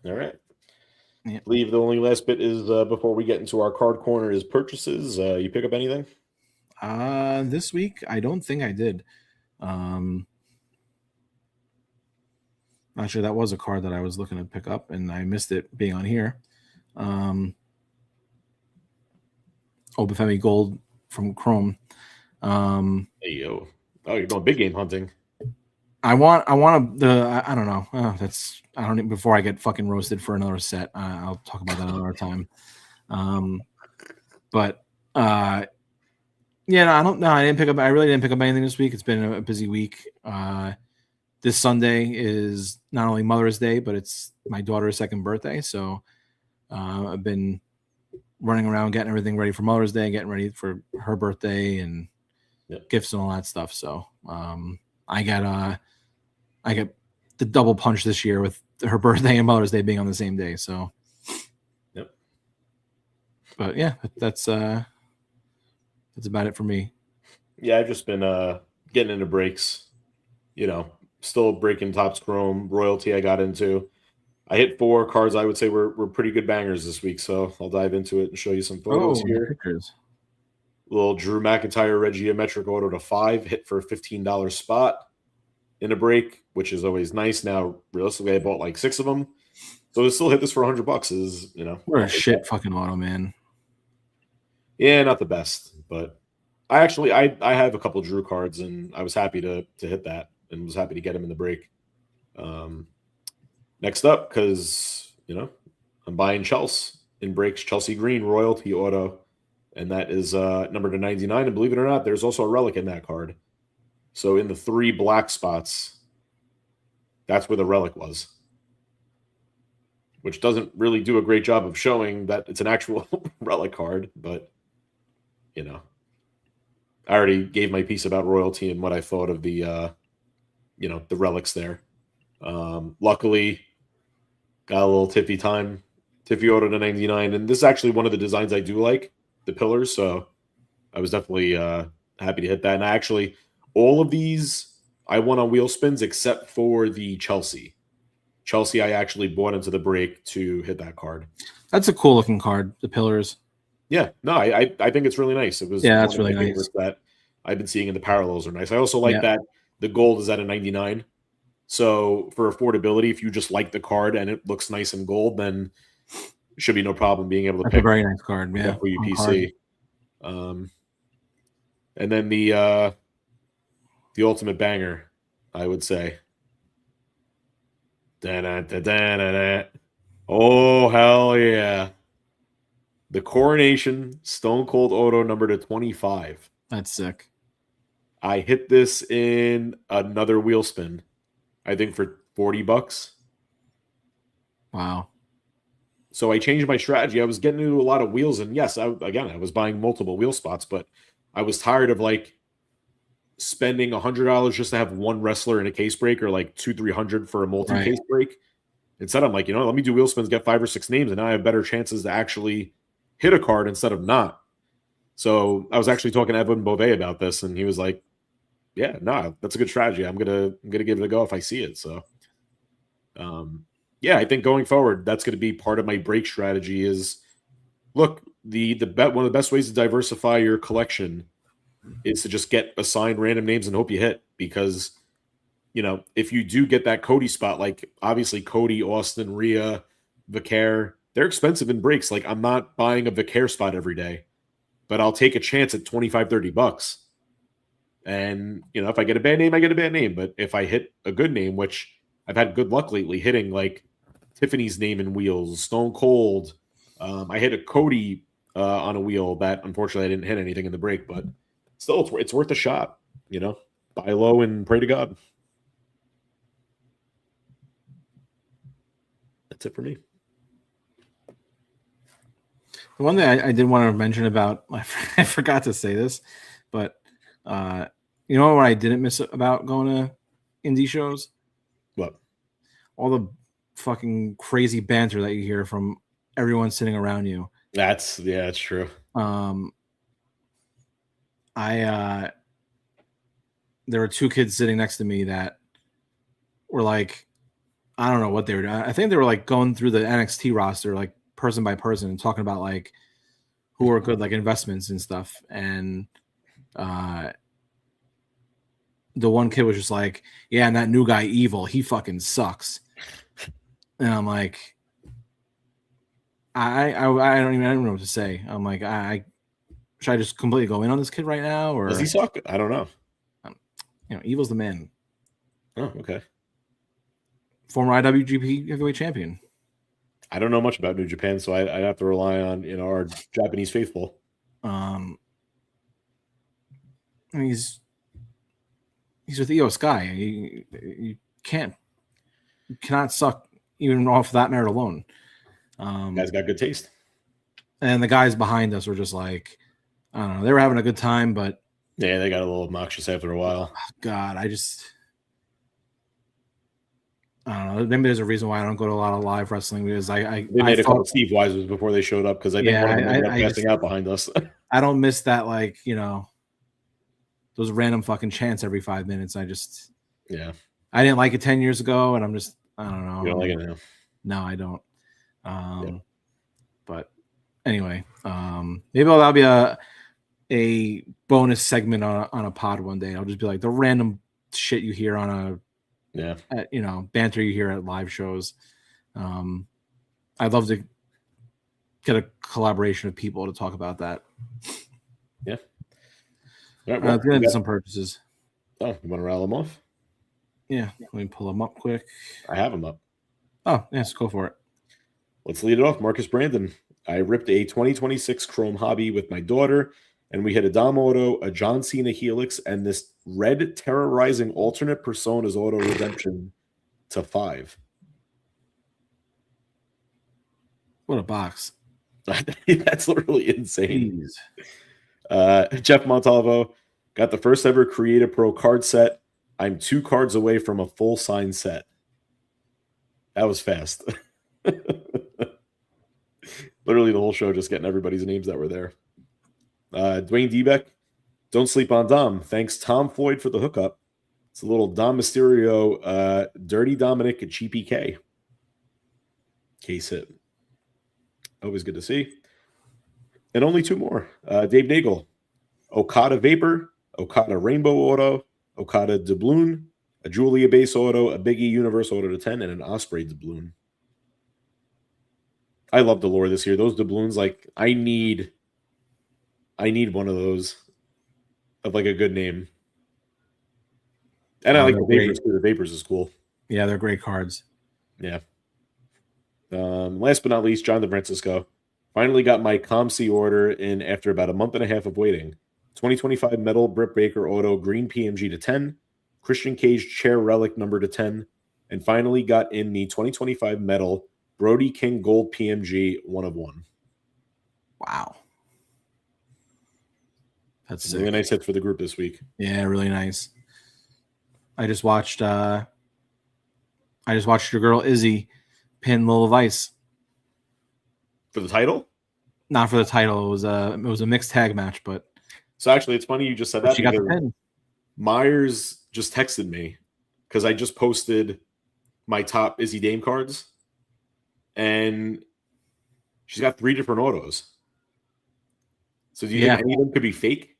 All right. Yeah. I believe the only last bit is before we get into our card corner is purchases. You pick up anything? This week I don't think I did. Actually, that was a card that I was looking to pick up and I missed it being on here. Obafemi Gold from Chrome. Hey yo! Oh, you're going big game hunting. I want I don't know. I don't even, before I get fucking roasted for another set. I'll talk about that another time. But yeah, no, I don't know. I really didn't pick up anything this week. It's been a busy week. This Sunday is not only Mother's Day, but it's my daughter's second birthday. So I've been running around getting everything ready for Mother's Day, getting ready for her birthday and gifts and all that stuff. So I get the double punch this year with her birthday and Mother's Day being on the same day. So, but yeah, that's about it for me. Yeah, I've just been getting into breaks. Still breaking Topps Chrome Royalty. I got into. I hit 4 cards. I would say were pretty good bangers this week. So I'll dive into it and show you some photos here. Pictures. Little Drew McIntyre Red Geometric Auto to 5 hit for a $15 spot in a break, which is always nice. Now, realistically, I bought like 6 of them, so to still hit this for $100 is What a shit fucking auto, man. Yeah, not the best, but I have a couple Drew cards, and I was happy to hit that, and was happy to get him in the break. Next up, because I'm buying Chelsea in breaks, Chelsea Green Royalty Auto. And that is number to 99. And believe it or not, there's also a relic in that card. So in the 3 black spots, that's where the relic was. Which doesn't really do a great job of showing that it's an actual relic card. But, I already gave my piece about royalty and what I thought of the, the relics there. Luckily, got a little Tiffy time. Tiffy Auto to 99. And this is actually one of the designs I do like. The pillars, so I was definitely happy to hit that. And I actually, all of these I won on wheel spins except for the Chelsea. Chelsea, I actually bought into the break to hit that card. That's a cool looking card. The pillars. Yeah, no, I think it's really nice. It was that's one of really my nice. favorites that I've been seeing, and the parallels are nice. I also like Yeah. that the gold is at a 99. So for affordability, if you just like the card and it looks nice in gold, then it should be no problem being able to That's pick a very nice card. Yeah. for on card. UPC. And then the ultimate banger, I would say. Da-da-da-da-da-da. Oh, hell yeah. The Coronation Stone Cold Auto number to 25. That's sick. I hit this in another wheel spin, I think for $40. Wow. So I changed my strategy. I was getting into a lot of wheels, and yes, I was buying multiple wheel spots, but I was tired of like spending $100 just to have one wrestler in a case break, or like $200-300 for a multi-case break. Instead, I'm like, let me do wheel spins, get 5 or 6 names, and now I have better chances to actually hit a card instead of not. So I was actually talking to Evan Beauvais about this, and he was like, "Yeah, no, that's a good strategy. I'm gonna give it a go if I see it." So, yeah, I think going forward, that's going to be part of my break strategy. Is look, one of the best ways to diversify your collection is to just get assigned random names and hope you hit. Because if you do get that Cody spot, like obviously Cody, Austin, Rhea, Vicaire, they're expensive in breaks. Like I'm not buying a Vicaire spot every day, but I'll take a chance at $25-$30. And if I get a bad name, I get a bad name. But if I hit a good name, which I've had good luck lately hitting, like Tiffany's name in wheels, Stone Cold. I hit a Cody on a wheel that unfortunately I didn't hit anything in the break, but still it's worth a shot. Buy low and pray to God. That's it for me. The one thing I did want to mention about, I forgot to say this, but you know what I didn't miss about going to indie shows? What? All the fucking crazy banter that you hear from everyone sitting around you. That's true. There were 2 kids sitting next to me that were like, I don't know what they were doing. I think they were like going through the NXT roster, like person by person, and talking about like who are good like investments and stuff. And the one kid was just like, yeah, and that new guy Evil, he fucking sucks. And I'm like, I don't know what to say. I'm like, should I just completely go in on this kid right now, or does he suck? I don't know. Evil's the man. Oh, okay. Former IWGP heavyweight champion. I don't know much about New Japan, so I'd have to rely on our Japanese faithful. He's with Io Sky. You cannot suck even off that merit alone. Guy's got good taste. And the guys behind us were just like, I don't know, they were having a good time, but yeah, they got a little obnoxious after a while. God, I don't know. Maybe there's a reason why I don't go to a lot of live wrestling, because they made a couple of Steve Weisers before they showed up, because I think one of them ended up passing out behind us. I don't miss that, like, those random fucking chants every 5 minutes. I didn't like it 10 years ago, and I don't know. You don't like it now? No, I don't. But anyway, maybe that'll be a bonus segment on a pod one day. I'll just be like the random shit you hear on banter you hear at live shows. I'd love to get a collaboration of people to talk about that. Yeah. All right, well, get some purchases. Oh, you want to rattle them off? Yeah, let me pull them up quick. I have them up. Oh, yes, go for it. Let's lead it off. Marcus Brandon. I ripped a 2026 Chrome Hobby with my daughter, and we hit a Dom Auto, a John Cena Helix, and this red terrorizing alternate personas auto redemption to 5. What a box. That's literally insane. Jeff Montalvo got the first ever Creative Pro card set. I'm 2 cards away from a full signed set. That was fast. Literally the whole show just getting everybody's names that were there. Dwayne Debeck, don't sleep on Dom. Thanks Tom Floyd for the hookup. It's a little Dom Mysterio, Dirty Dominic at GPK. Case hit. Always good to see. And only 2 more. Dave Nagel, Okada Vapor, Okada Rainbow Auto, Okada Doubloon, a Julia base auto, a Biggie Universe auto to 10, and an Osprey doubloon. I love the lore this year. Those doubloons, like I need one of those of like a good name. And I like the Vapors too. The Vapors is cool. Yeah, they're great cards. Yeah. Last but not least, John DeFrancisco. Finally got my ComC order in after about a month and a half of waiting. 2025 Metal Britt Baker Auto Green PMG to 10, Christian Cage Chair Relic number to 10, and finally got in the 2025 Metal Brody King Gold PMG 1 of 1. Wow. That's really nice hits for the group this week. Yeah, really nice. I just watched your girl Izzy pin Lil Vice. For the title? Not for the title. It was a mixed tag match, but so actually it's funny you just said that. She got the pin. Myers just texted me because I just posted my top Izzy Dame cards, and she's got 3 different autos. So do you think any of them could be fake?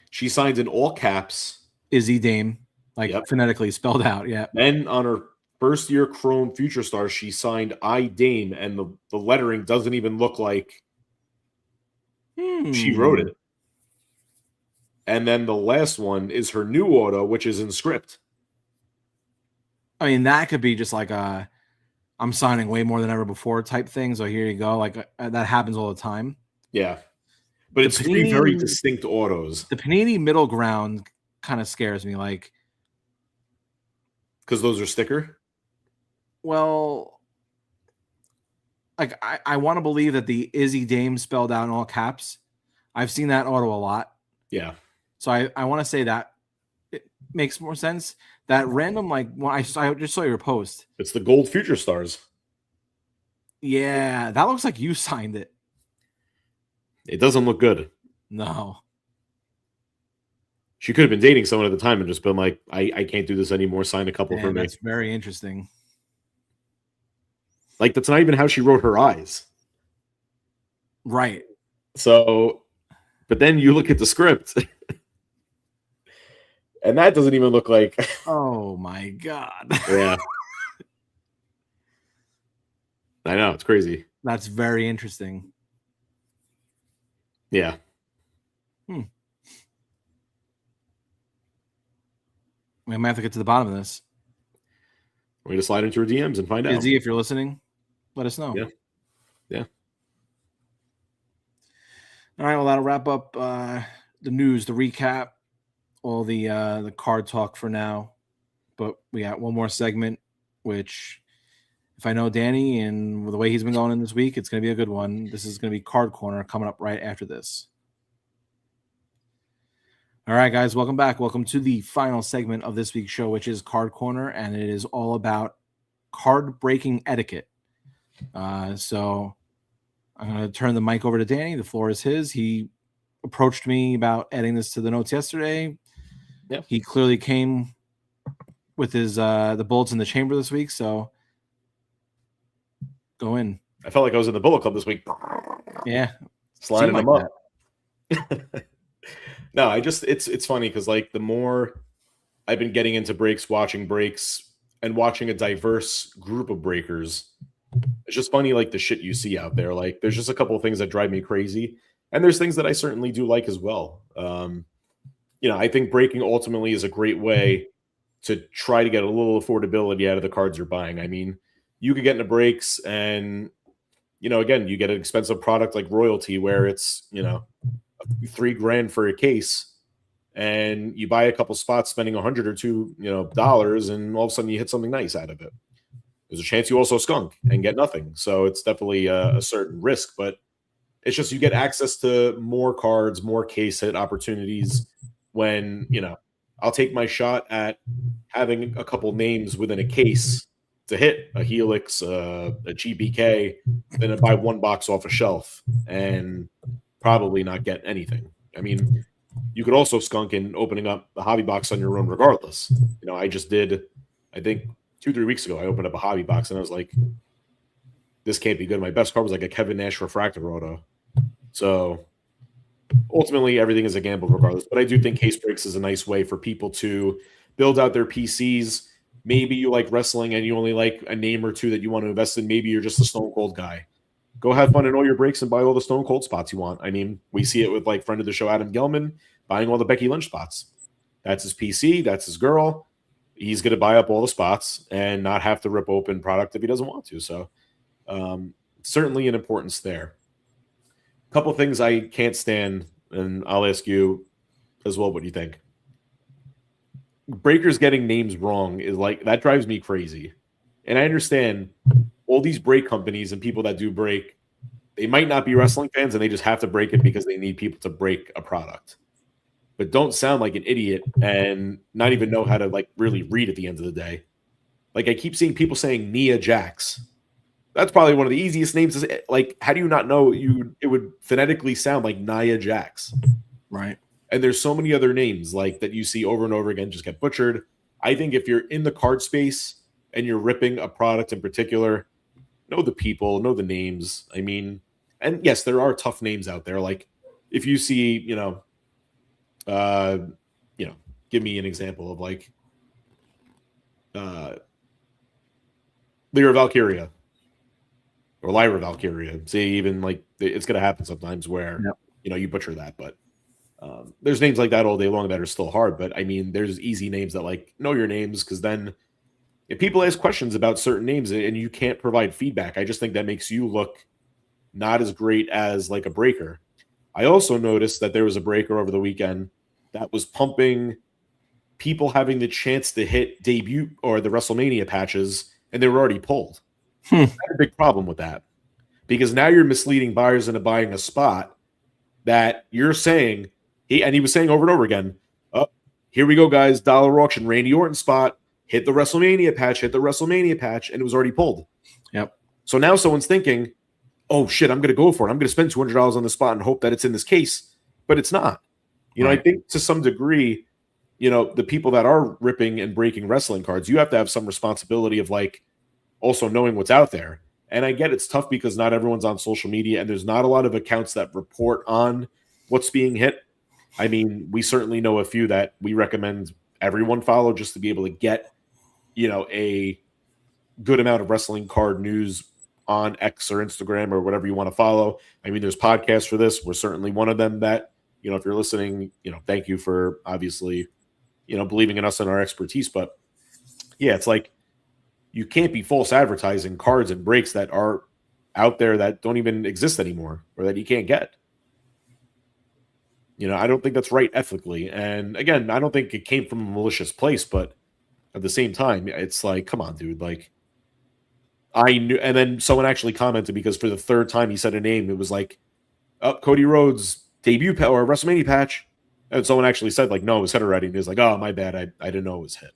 She signs in all caps Izzy Dame, like phonetically spelled out. Yeah. Then on her first year Chrome Future Stars, she signed I Dame, and the lettering doesn't even look like she wrote it. And then the last one is her new auto, which is in script. I mean, that could be just like I'm signing way more than ever before type thing. So here you go. Like that happens all the time. Yeah. But it's 3 very distinct autos. The Panini middle ground kind of scares me. Like, because those are sticker? Well, like I want to believe that the Izzy Dame spelled out in all caps. I've seen that auto a lot. Yeah. So I want to say that it makes more sense. That random, like, when I just saw your post. It's the Gold Future Stars. Yeah, that looks like you signed it. It doesn't look good. No. She could have been dating someone at the time and just been like, I can't do this anymore. Sign a couple for me. That's very interesting. Like, that's not even how she wrote her eyes. Right. So, but then you look at the script. And that doesn't even look like. Oh, my God. Yeah. I know. It's crazy. That's very interesting. Yeah. We might have to get to the bottom of this. We're going to slide into her DMs and find out. Izzy, if you're listening, let us know. Yeah. Yeah. All right. Well, that'll wrap up the news, the recap, all the card talk for now. But we got one more segment, which, if I know Danny and the way he's been going in this week, it's going to be a good one. This is going to be Card Corner coming up right after this. All right, guys, welcome back. Welcome to the final segment of this week's show, which is Card Corner, and it is all about card breaking etiquette. So I'm going to turn the mic over to Danny. The floor is his. He approached me about adding this to the notes yesterday. Yeah. He clearly came with his the bullets in the chamber this week, so go in. I felt like I was in the Bullet Club this week. Yeah. Sliding them up. No, it's funny because like the more I've been getting into breaks, watching breaks, and watching a diverse group of breakers, it's just funny like the shit you see out there. Like there's just a couple of things that drive me crazy, and there's things that I certainly do like as well. I think breaking ultimately is a great way to try to get a little affordability out of the cards you're buying. I mean, you could get into breaks and, again, you get an expensive product like Royalty where it's, $3,000 for a case, and you buy a couple spots spending $100 or $2 and all of a sudden you hit something nice out of it. There's a chance you also skunk and get nothing. So it's definitely a certain risk, but it's just you get access to more cards, more case hit opportunities when, I'll take my shot at having a couple names within a case to hit a Helix, a GBK, than to buy one box off a shelf and probably not get anything. I mean, you could also skunk in opening up a hobby box on your own regardless. I just did, I think 2-3 weeks ago, I opened up a hobby box and I was like, this can't be good. My best card was like a Kevin Nash refractor auto. So ultimately, everything is a gamble regardless. But I do think case breaks is a nice way for people to build out their PCs. Maybe you like wrestling and you only like a name or two that you want to invest in. Maybe you're just a Stone Cold guy. Go have fun in all your breaks and buy all the Stone Cold spots you want. I mean, we see it with like friend of the show, Adam Gelman, buying all the Becky Lynch spots. That's his PC. That's his girl. He's going to buy up all the spots and not have to rip open product if he doesn't want to. So certainly an importance there. A couple things I can't stand, and I'll ask you as well what you think. Breakers getting names wrong is like, that drives me crazy. And I understand all these break companies and people that do break, they might not be wrestling fans and they just have to break it because they need people to break a product. But don't sound like an idiot and not even know how to like really read at the end of the day. Like I keep seeing people saying Nia Jax. That's probably one of the easiest names to say. Like, how do you not know it would phonetically sound like Nia Jax? Right. And there's so many other names like that you see over and over again just get butchered. I think if you're in the card space and you're ripping a product in particular, know the people, know the names. I mean, and yes, there are tough names out there. Like if you see, give me an example of like Lyra Valkyria or Lyra Valkyria. See, even like it's going to happen sometimes where, you butcher that, but there's names like that all day long that are still hard. But I mean, there's easy names that like know your names, because then if people ask questions about certain names and you can't provide feedback, I just think that makes you look not as great as like a breaker. I also noticed that there was a breaker over the weekend that was pumping people having the chance to hit debut or the WrestleMania patches, and they were already pulled. I had a big problem with that, because now you're misleading buyers into buying a spot that you're saying, he was saying over and over again, oh, here we go, guys, dollar auction, Randy Orton spot, hit the WrestleMania patch, and it was already pulled. Yep. So now someone's thinking, oh shit, I'm going to go for it. I'm going to spend $200 on the spot and hope that it's in this case, but it's not. I think to some degree, the people that are ripping and breaking wrestling cards, you have to have some responsibility of like also knowing what's out there. And I get it's tough because not everyone's on social media and there's not a lot of accounts that report on what's being hit. I mean, we certainly know a few that we recommend everyone follow just to be able to get, a good amount of wrestling card news on X or Instagram or whatever you want to follow. I mean, there's podcasts for this. We're certainly one of them that, if you're listening, thank you for obviously, believing in us and our expertise. But yeah, it's like you can't be false advertising cards and breaks that are out there that don't even exist anymore or that you can't get. I don't think that's right ethically. And again, I don't think it came from a malicious place, but at the same time, it's like, come on, dude. Like, I knew, and then someone actually commented because for the third time he said a name, it was like, oh, Cody Rhodes debut or WrestleMania patch. And someone actually said, like, no, it was hit already. And he was like, oh, my bad. I didn't know it was hit.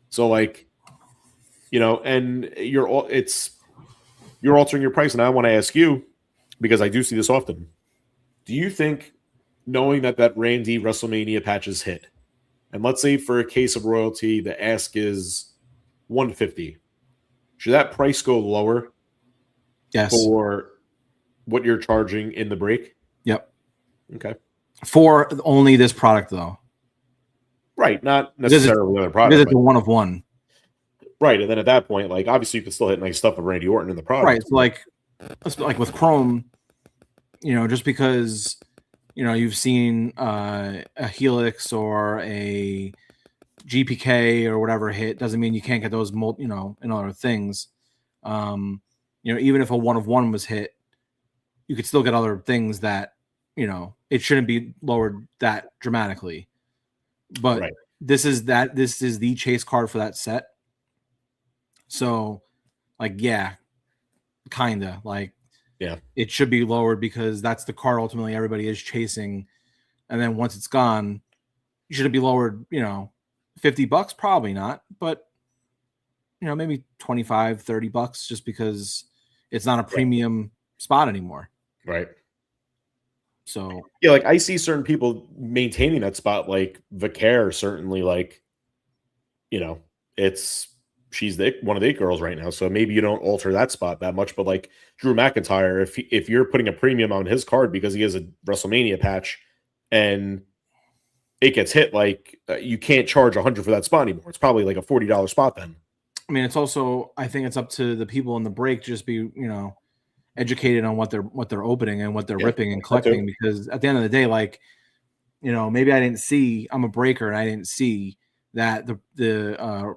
So, like, and you're altering your price. And I want to ask you, because I do see this often, do you think, knowing that Randy WrestleMania patch is hit, and let's say for a case of royalty, the ask is $150, should that price go lower? Yes. For what you're charging in the break? Yep. Okay. For only this product, though. Right. Not necessarily the other product. This is the one of one. Right. And then at that point, like, obviously you can still hit nice stuff with Randy Orton in the product. Right. It's like with Chrome, just because, you've seen a Helix or a GPK or whatever hit doesn't mean you can't get those, in other things. Even if a one of one was hit, you could still get other things that, it shouldn't be lowered that dramatically. But right. This is the chase card for that set. So, like, yeah, kinda like, yeah, it should be lowered because that's the card ultimately everybody is chasing. And then once it's gone, should it be lowered, $50? Probably not. But, maybe 25, $30 just because it's not a premium spot anymore. Right. So yeah, like I see certain people maintaining that spot, like Vicaire, certainly, like, she's one of the 8 girls right now, so maybe you don't alter that spot that much. But like Drew McIntyre, if you're putting a premium on his card because he has a WrestleMania patch and it gets hit, like you can't charge $100 for that spot anymore. It's probably like a $40 spot then. I mean, it's also, I think it's up to the people in the break to just be, educated on what they're opening and what they're ripping and collecting, because at the end of the day, like, maybe I'm a breaker and I didn't see that the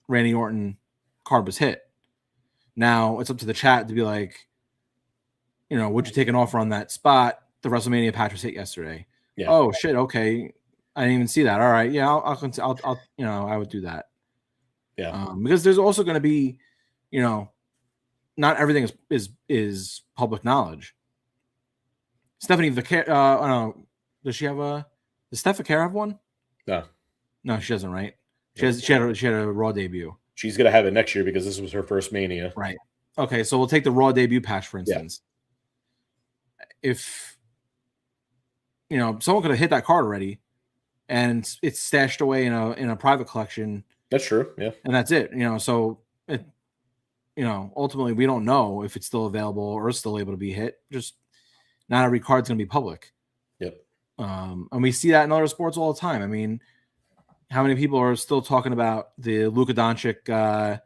Randy Orton card was hit. Now it's up to the chat to be like, would you take an offer on that spot? The WrestleMania patch was hit yesterday. Yeah. Oh shit. Okay. I didn't even see that. All right. Yeah. I'll I would do that. Yeah. Because there's also going to be, not everything is public knowledge. Stephanie Vicaire, does she have does Steph Vicaire have one? No, she doesn't, right? She had a Raw debut. She's gonna have it next year because this was her first Mania. Right. Okay, so we'll take the Raw debut patch, for instance. Yeah. If someone could have hit that card already and it's stashed away in a private collection. That's true, yeah. And that's it. So it, ultimately we don't know if it's still available or still able to be hit. Just not every card's gonna be public. Yep. And we see that in other sports all the time. I mean, how many people are still talking about the Luka Doncic,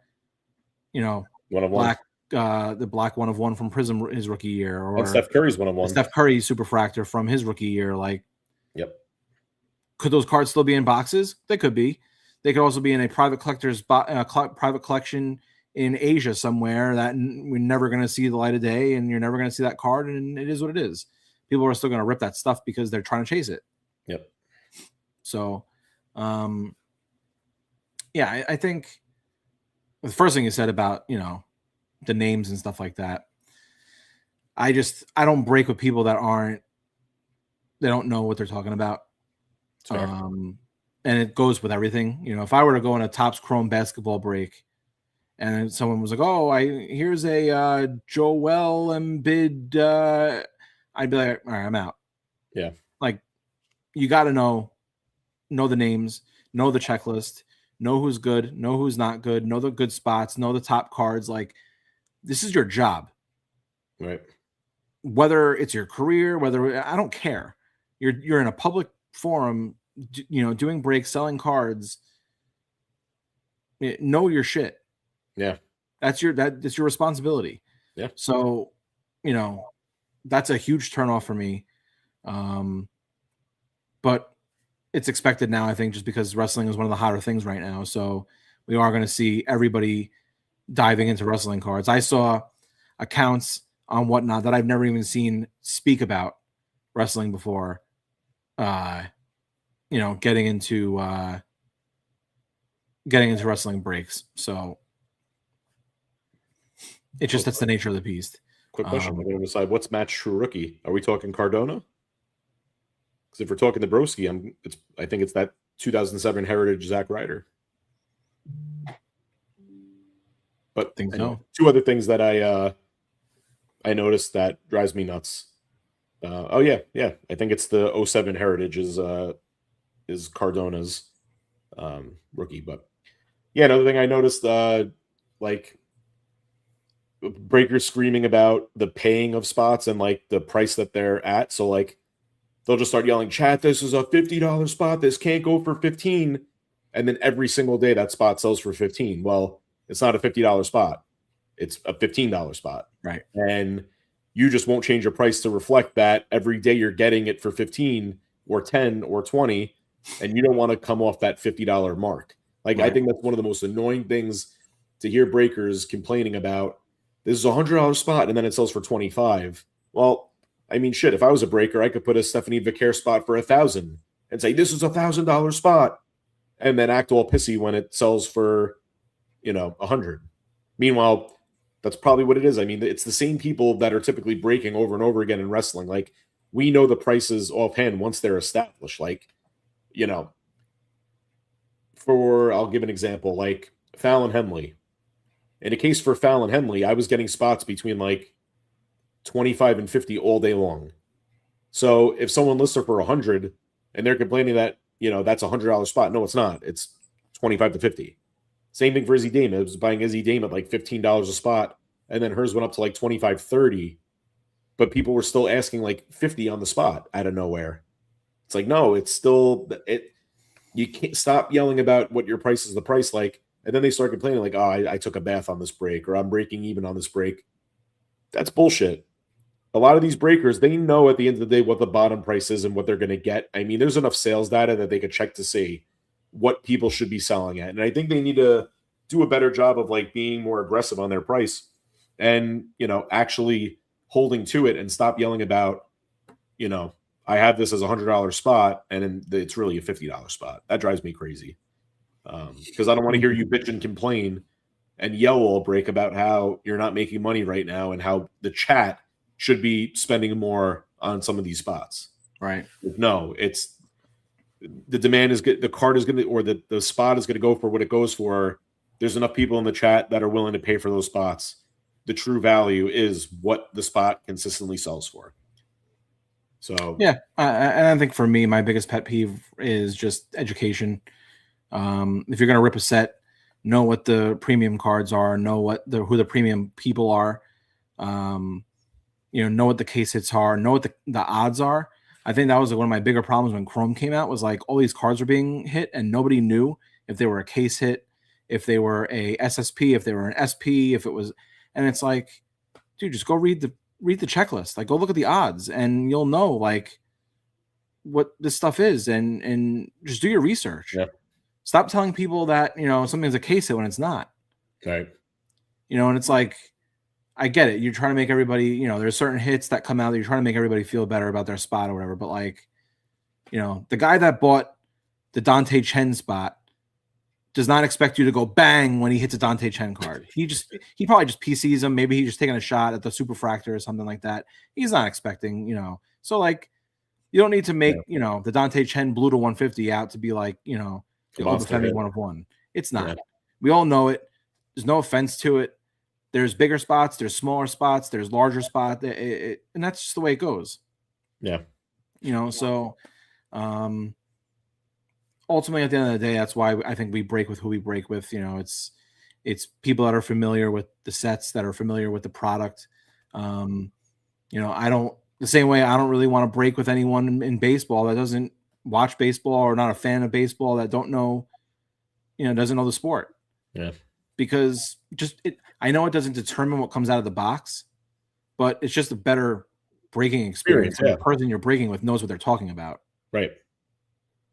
one-of-one, the black 1-of-1 from Prism his rookie year, or and Steph Curry's 1-of-1, Steph Curry Superfractor from his rookie year? Like, yep. Could those cards still be in boxes? They could be. They could also be in a private collector's private collection in Asia somewhere that we're never going to see the light of day, and you're never going to see that card, and it is what it is. People are still going to rip that stuff because they're trying to chase it. Yep. So, yeah, I think the first thing you said about, the names and stuff like that, I don't break with people that they don't know what they're talking about. And it goes with everything. If I were to go on a Topps Chrome basketball break and someone was like, oh, here's a Joel Embiid, I'd be like, all right, I'm out. Yeah. Like, you got to know the names, know the checklist, know who's good, know who's not good, know the good spots, know the top cards. Like, this is your job. Right. Whether it's your career, I don't care. You're in a public forum, doing breaks, selling cards. Know your shit. Yeah. That's your responsibility. Yeah. So, that's a huge turnoff for me. But it's expected now, I think, just because wrestling is one of the hotter things right now. So we are going to see everybody diving into wrestling cards. I saw accounts on Whatnot that I've never even seen speak about wrestling before, getting into wrestling breaks. So that's the nature of the beast. Quick question. We're going to decide what's match true rookie. Are we talking Cardona? Because if we're talking the Broski, I think it's that 2007 Heritage Zack Ryder. But two other things that I noticed that drives me nuts. I think it's the 07 Heritage is Cardona's rookie. But yeah, another thing I noticed, like breakers screaming about the paying of spots and like the price that they're at. So like they'll just start yelling, chat, this is a $50 spot. This can't go for 15. And then every single day that spot sells for 15. Well, it's not a $50 spot. It's a $15 spot. Right. And you just won't change your price to reflect that every day you're getting it for 15 or 10 or 20. And you don't want to come off that $50 mark. Like, right. I think that's one of the most annoying things to hear breakers complaining about. This is a $100 spot and then it sells for 25. Well, I mean, shit, if I was a breaker, I could put a Stephanie Vicaire spot for $1,000 and say, this is a $1,000 spot. And then act all pissy when it sells for, $100. Meanwhile, that's probably what it is. I mean, it's the same people that are typically breaking over and over again in wrestling. Like, we know the prices offhand once they're established. Like, I'll give an example. Like, Fallon Henley. In a case for Fallon Henley, I was getting spots between like 25 and 50 all day long. So if someone lists her for 100 and they're complaining that, that's $100 spot, no, it's not. It's 25 to 50. Same thing for Izzy Dame. I was buying Izzy Dame at like $15 a spot, and then hers went up to like 25, 30, but people were still asking like 50 on the spot out of nowhere. It's like, no, it's still it. You can't stop yelling about what your price is the price like, and then they start complaining like, oh, I took a bath on this break, or I'm breaking even on this break. That's bullshit. A lot of these breakers, they know at the end of the day what the bottom price is and what they're going to get. I mean, there's enough sales data that they could check to see what people should be selling at. And I think they need to do a better job of like being more aggressive on their price and, actually holding to it and stop yelling about, I have this as $100 spot and it's really a $50 spot. That drives me crazy. Because I don't want to hear you bitch and complain and yell all break about how you're not making money right now and how the chat should be spending more on some of these spots. Right. No, it's the demand is good. The card is going to, or the spot is going to go for what it goes for. There's enough people in the chat that are willing to pay for those spots. The true value is what the spot consistently sells for. So, yeah. And I think for me, my biggest pet peeve is just education. If you're going to rip a set, know what the premium cards are, know who the premium people are. Know what the case hits are, know what the odds are. I think that was one of my bigger problems when Chrome came out, was like all these cards were being hit and nobody knew if they were a case hit, if they were a SSP, if they were an SP, if it was, and it's like, dude, just go read the checklist. Like, go look at the odds and you'll know like what this stuff is, and just do your research. Yeah. Stop telling people that, something's a case hit when it's not. Okay. And it's like, I get it. You're trying to make everybody, there's certain hits that come out that you're trying to make everybody feel better about their spot or whatever. But like, the guy that bought the Dante Chen spot does not expect you to go bang when he hits a Dante Chen card. He probably just PCs him. Maybe he's just taking a shot at the Superfractor or something like that. He's not expecting, so like, you don't need to make, the Dante Chen blue to 150 out to be like, the Obafemi 1 of 1. It's not. Yeah. We all know it. There's no offense to it. There's bigger spots, there's smaller spots, there's larger spots, and that's just the way it goes. Yeah. So ultimately at the end of the day, that's why I think we break with who we break with. It's people that are familiar with the sets, that are familiar with the product. The same way I don't really want to break with anyone in baseball that doesn't watch baseball or not a fan of baseball, that don't know, doesn't know the sport. Yeah. Because I know it doesn't determine what comes out of the box, but it's just a better breaking experience. Yeah. The person you're breaking with knows what they're talking about. Right.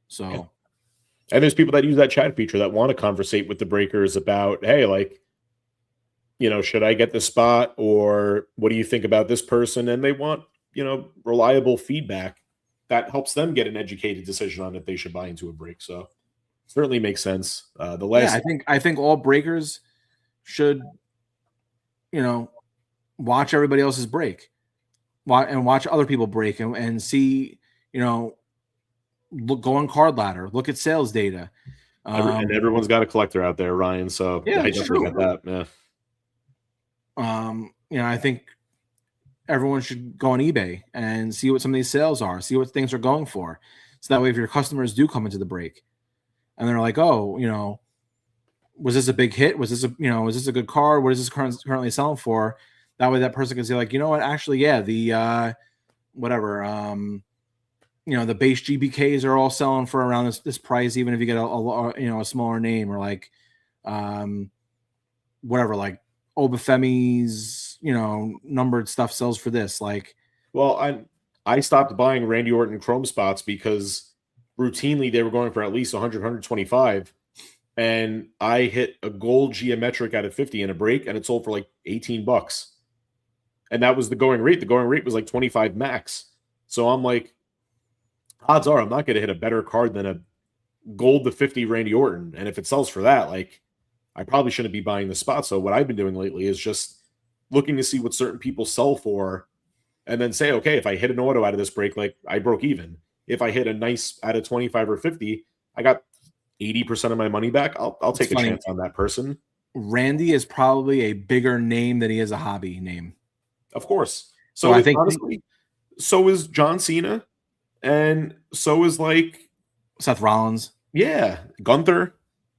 So, yeah. And there's people that use that chat feature that want to conversate with the breakers about, hey, like, should I get the spot, or what do you think about this person? And they want, reliable feedback that helps them get an educated decision on if they should buy into a break. So certainly makes sense. I think all breakers should, watch everybody else's break, watch other people break, and see, go on Card Ladder, look at sales data. And everyone's got a collector out there, Ryan. So yeah, I definitely got that. Yeah. I think everyone should go on eBay and see what some of these sales are, see what things are going for. So that way, if your customers do come into the break and they're like, oh, was this a big hit? Was this is this a good card? What is this currently selling for? That way that person can say like, you know what, actually, yeah, the the base GBKs are all selling for around this price, even if you get a smaller name, or like, like Obafemi's, numbered stuff sells for this. Like, well, I stopped buying Randy Orton Chrome spots because routinely they were going for at least 100, 125. And I hit a gold geometric out of 50 in a break, and it sold for like $18. And that was the going rate. The going rate was like 25 max. So I'm like, odds are I'm not going to hit a better card than a gold to 50 Randy Orton. And if it sells for that, like, I probably shouldn't be buying the spot. So what I've been doing lately is just looking to see what certain people sell for, and then say, okay, if I hit an auto out of this break, like, I broke even. If I hit a nice out of 25 or 50, I got 80% of my money back, I'll take a funny. chance on that person. Randy is probably a bigger name than he is a hobby name. Of course. So I think honestly, so is John Cena, and so is like Seth Rollins. Yeah, Gunther.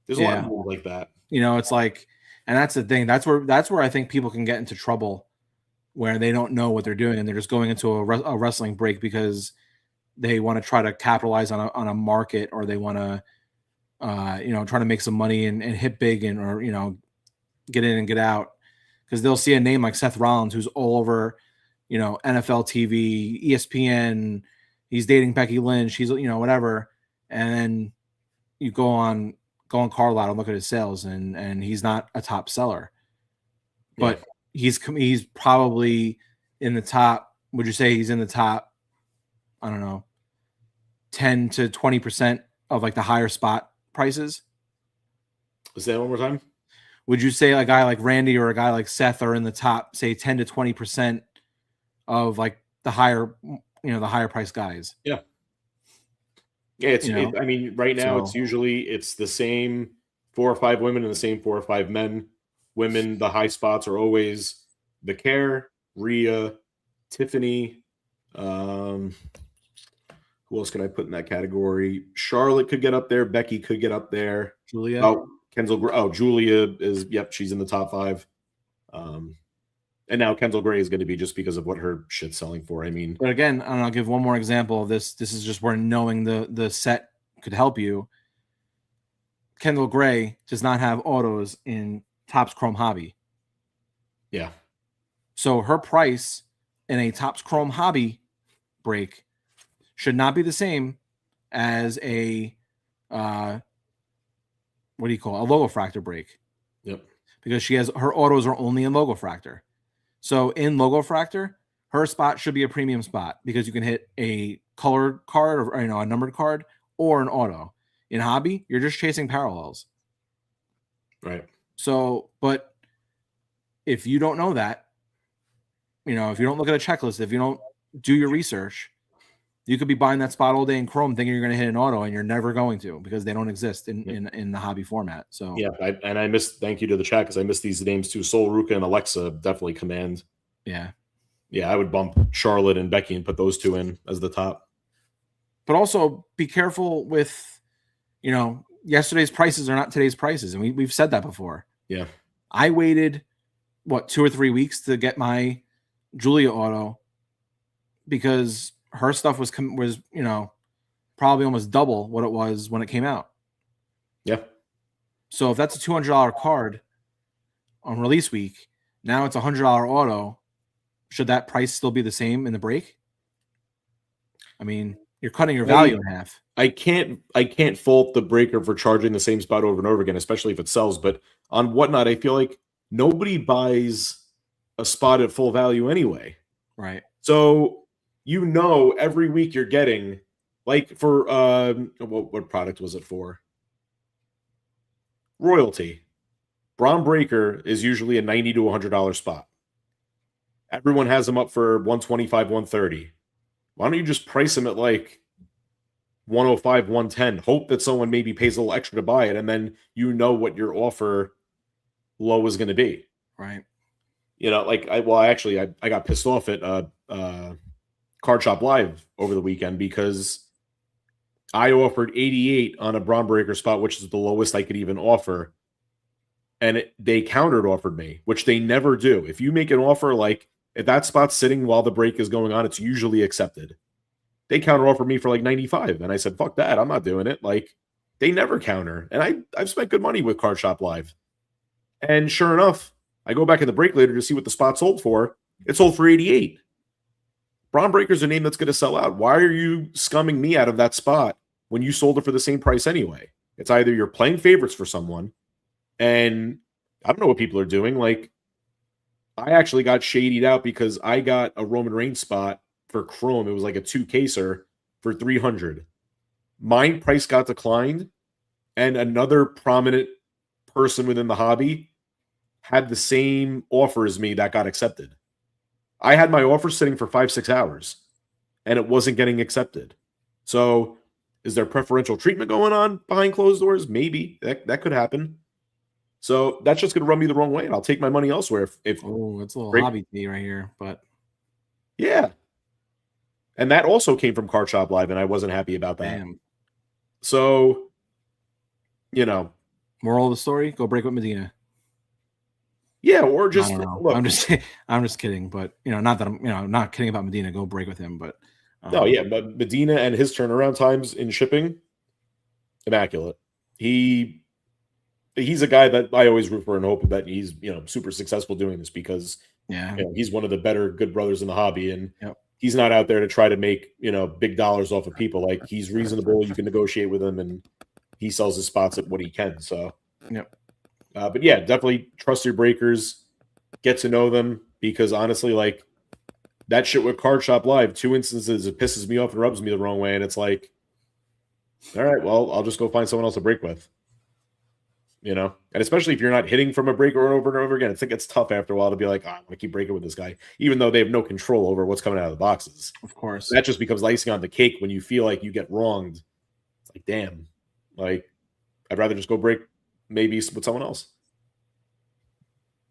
There's a lot Yeah. more like that. You know, it's like, and that's the thing. That's where I think people can get into trouble, where they don't know what they're doing and they're just going into a wrestling break because they want to try to capitalize on a market, or they want to, try to make some money and hit big or get in and get out, because they'll see a name like Seth Rollins who's all over, NFL TV, ESPN. He's dating Becky Lynch. He's whatever, and then you go on Carlisle and look at his sales, and he's not a top seller, but he's probably in the top. Would you say he's in the top? I don't know, 10 to 20% of like the higher spot prices. Say that one more time. Would you say a guy like Randy or a guy like Seth are in the top, say 10 to 20% of like the higher, the higher price guys? Yeah. Yeah, I mean, right now it's the same 4 or 5 women and the same 4 or 5 men. Women, the high spots are always the Care, Rhea, Tiffany. Who else can I put in that category? Charlotte could get up there. Becky could get up there. Julia. Julia is. Yep, she's in the top 5. And now Kendall Gray is going to be just because of what her shit's selling for. I mean, but again, I'll give one more example of this. This is just where knowing the set could help you. Kendall Gray does not have autos in Topps Chrome Hobby. Yeah. So her price in a Topps Chrome Hobby break should not be the same as a a Logofractor break. Yep. Because her autos are only in Logofractor. So in Logofractor, her spot should be a premium spot because you can hit a colored card or a numbered card or an auto. In Hobby, you're just chasing parallels. Right. So, but if you don't know that, if you don't look at a checklist, if you don't do your research, you could be buying that spot all day in Chrome thinking you're going to hit an auto, and you're never going to, because they don't exist in the Hobby format. So yeah, I missed. Thank you to the chat, because I missed these names too. Sol Ruka and Alexa definitely command. Yeah, I would bump Charlotte and Becky and put those 2 in as the top. But also be careful with, yesterday's prices are not today's prices, and we've said that before. Yeah, I waited 2 or 3 weeks to get my Julia auto because her stuff was probably almost double what it was when it came out. Yeah. So if that's a $200 card on release week, now it's a $100 auto. Should that price still be the same in the break? I mean, you're cutting your value in half. I can't fault the breaker for charging the same spot over and over again, especially if it sells. But on Whatnot, I feel like nobody buys a spot at full value anyway. Right. So every week you're getting, like, for what product was it for? Royalty. Braun Breaker is usually a $90 to $100 spot. Everyone has them up for $125, $130. Why don't you just price them at like $105, $110? Hope that someone maybe pays a little extra to buy it, and then what your offer low is going to be. Right. I got pissed off at Card Shop Live over the weekend because I offered 88 on a Braun Breaker spot, which is the lowest I could even offer. And they countered offered me, which they never do. If you make an offer, like if that spot's sitting while the break is going on, it's usually accepted. They counter offered me for like 95. And I said, fuck that. I'm not doing it. Like, they never counter. And I've spent good money with Card Shop Live. And sure enough, I go back in the break later to see what the spot sold for. It sold for 88. Braun Breaker's a name that's going to sell out. Why are you scumming me out of that spot when you sold it for the same price anyway? It's either you're playing favorites for someone, and I don't know what people are doing. Like, I actually got shadied out because I got a Roman Reigns spot for Chrome. It was like a 2-caser for $300. Mine price got declined, and another prominent person within the hobby had the same offer as me that got accepted. I had my offer sitting for 5-6 hours, and it wasn't getting accepted. So Is there preferential treatment going on behind closed doors? Maybe that could happen. So that's just going to rub me the wrong way, and I'll take my money elsewhere. If Oh, that's a little break- hobby tea right here, but yeah, and that also came from Card Shop Live, and I wasn't happy about that. damn. So, you know, Moral of the story: go break with Medina. yeah, or just I don't know. look. I'm just kidding, but not that I'm not kidding about Medina. Go break with him, but No, yeah, but Medina and his turnaround times in shipping, immaculate. He's a guy that I always root for and hope that he's super successful doing this because yeah, he's one of the better good brothers in the hobby, and Yep. he's not out there to try to make big dollars off of people. Like, he's reasonable. You can negotiate with him, and he sells his spots at what he can. So, Yep. But yeah, definitely trust your breakers, get to know them, because honestly, like, that shit with Card Shop Live, 2 instances, it pisses me off and rubs me the wrong way, and it's like, all right, well, I'll just go find someone else to break with. And especially if you're not hitting from a breaker over and over again, I think it's tough after a while to be like, I'm gonna keep breaking with this guy, even though they have no control over what's coming out of the boxes. Of course. That just becomes icing on the cake when you feel like you get wronged. It's like, damn, like, I'd rather just go break maybe with someone else.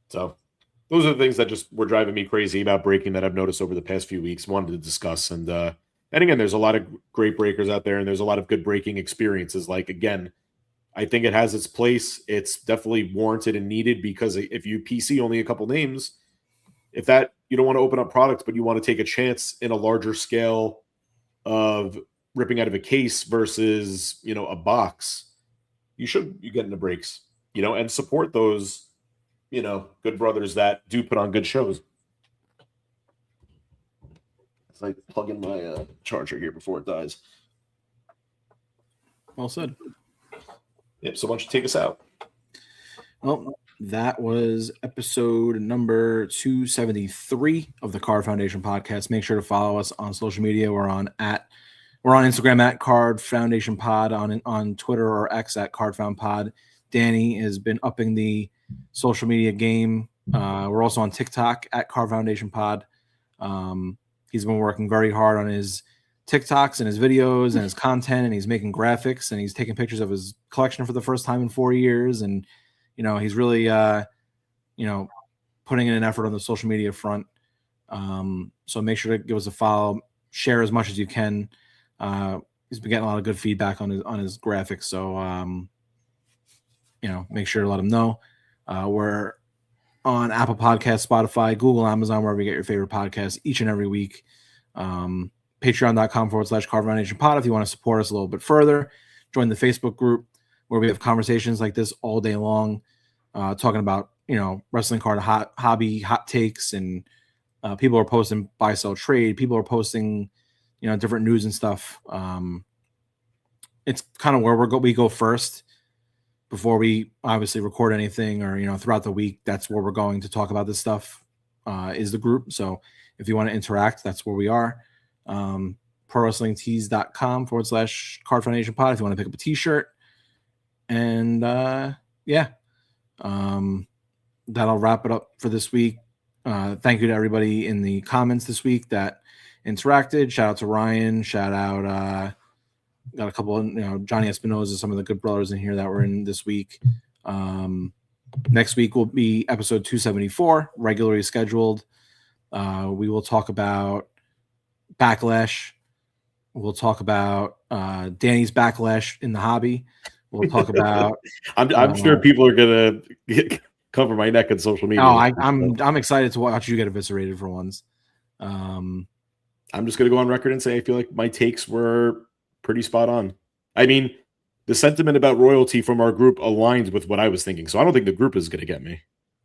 So those are the things that just were driving me crazy about breaking that I've noticed over the past few weeks, wanted to discuss. And again, there's a lot of great breakers out there, and there's a lot of good breaking experiences. Like, again, I think it has its place. It's definitely warranted and needed, because if you PC only a couple names, if that you don't want to open up products, but you want to take a chance in a larger scale of ripping out of a case versus, a box, you get into breaks, and support those, good brothers that do put on good shows. It's like plugging my charger here before it dies. Well said. Yep. So why don't you take us out? Well, that was episode number 273 of the Card Foundation podcast. Make sure to follow us on social media. We're on Instagram at Card Foundation Pod, on Twitter or X at Card Found Pod. Danny has been upping the social media game. We're also on TikTok at Card Foundation Pod. He's been working very hard on his TikToks and his videos and his content, and he's making graphics, and he's taking pictures of his collection for the first time in 4 years. And, he's really, putting in an effort on the social media front. So make sure to give us a follow, share as much as you can. He's been getting a lot of good feedback on his graphics. So, make sure to let him know. We're on Apple Podcasts, Spotify, Google, Amazon, wherever you get your favorite podcasts each and every week. Patreon.com/Card Foundation Pod if you want to support us a little bit further. Join the Facebook group where we have conversations like this all day long, talking about, wrestling card hobby, hot takes, and people are posting buy, sell, trade. People are posting, different news and stuff. It's kind of where we go first before we obviously record anything, or, throughout the week. That's where we're going to talk about this stuff, is the group. So if you want to interact, that's where we are. ProWrestlingTees.com/Card Foundation Pod if you want to pick up a t-shirt. And that'll wrap it up for this week. Thank you to everybody in the comments this week that interacted. Shout out to Ryan. Shout out got a couple of Johnny Espinoza, some of the good brothers in here that were in this week. Next week will be episode 274, regularly scheduled. We will talk about Backlash. We'll talk about Danny's Backlash in the hobby. We'll talk about. I'm sure people are gonna cover my neck on social media. No, I'm excited to watch you get eviscerated for once. I'm just gonna go on record and say I feel like my takes were pretty spot on. I mean, the sentiment about royalty from our group aligns with what I was thinking, so I don't think the group is gonna get me.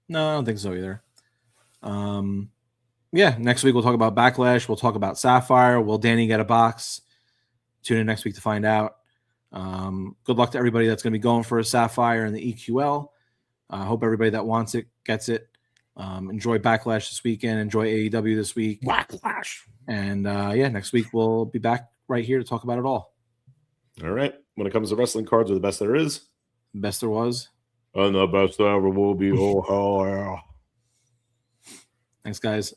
No, I don't think so either. Next week we'll talk about Backlash. We'll talk about Sapphire. Will Danny get a box? Tune in next week to find out. Good luck to everybody that's going to be going for a Sapphire in the EQL. I hope everybody that wants it gets it. Enjoy Backlash this weekend. Enjoy AEW this week. Backlash. And next week we'll be back right here to talk about it all. All right. When it comes to wrestling cards, are the best there is. Best there was. And the best there ever will be. Oh, hell yeah. Thanks, guys.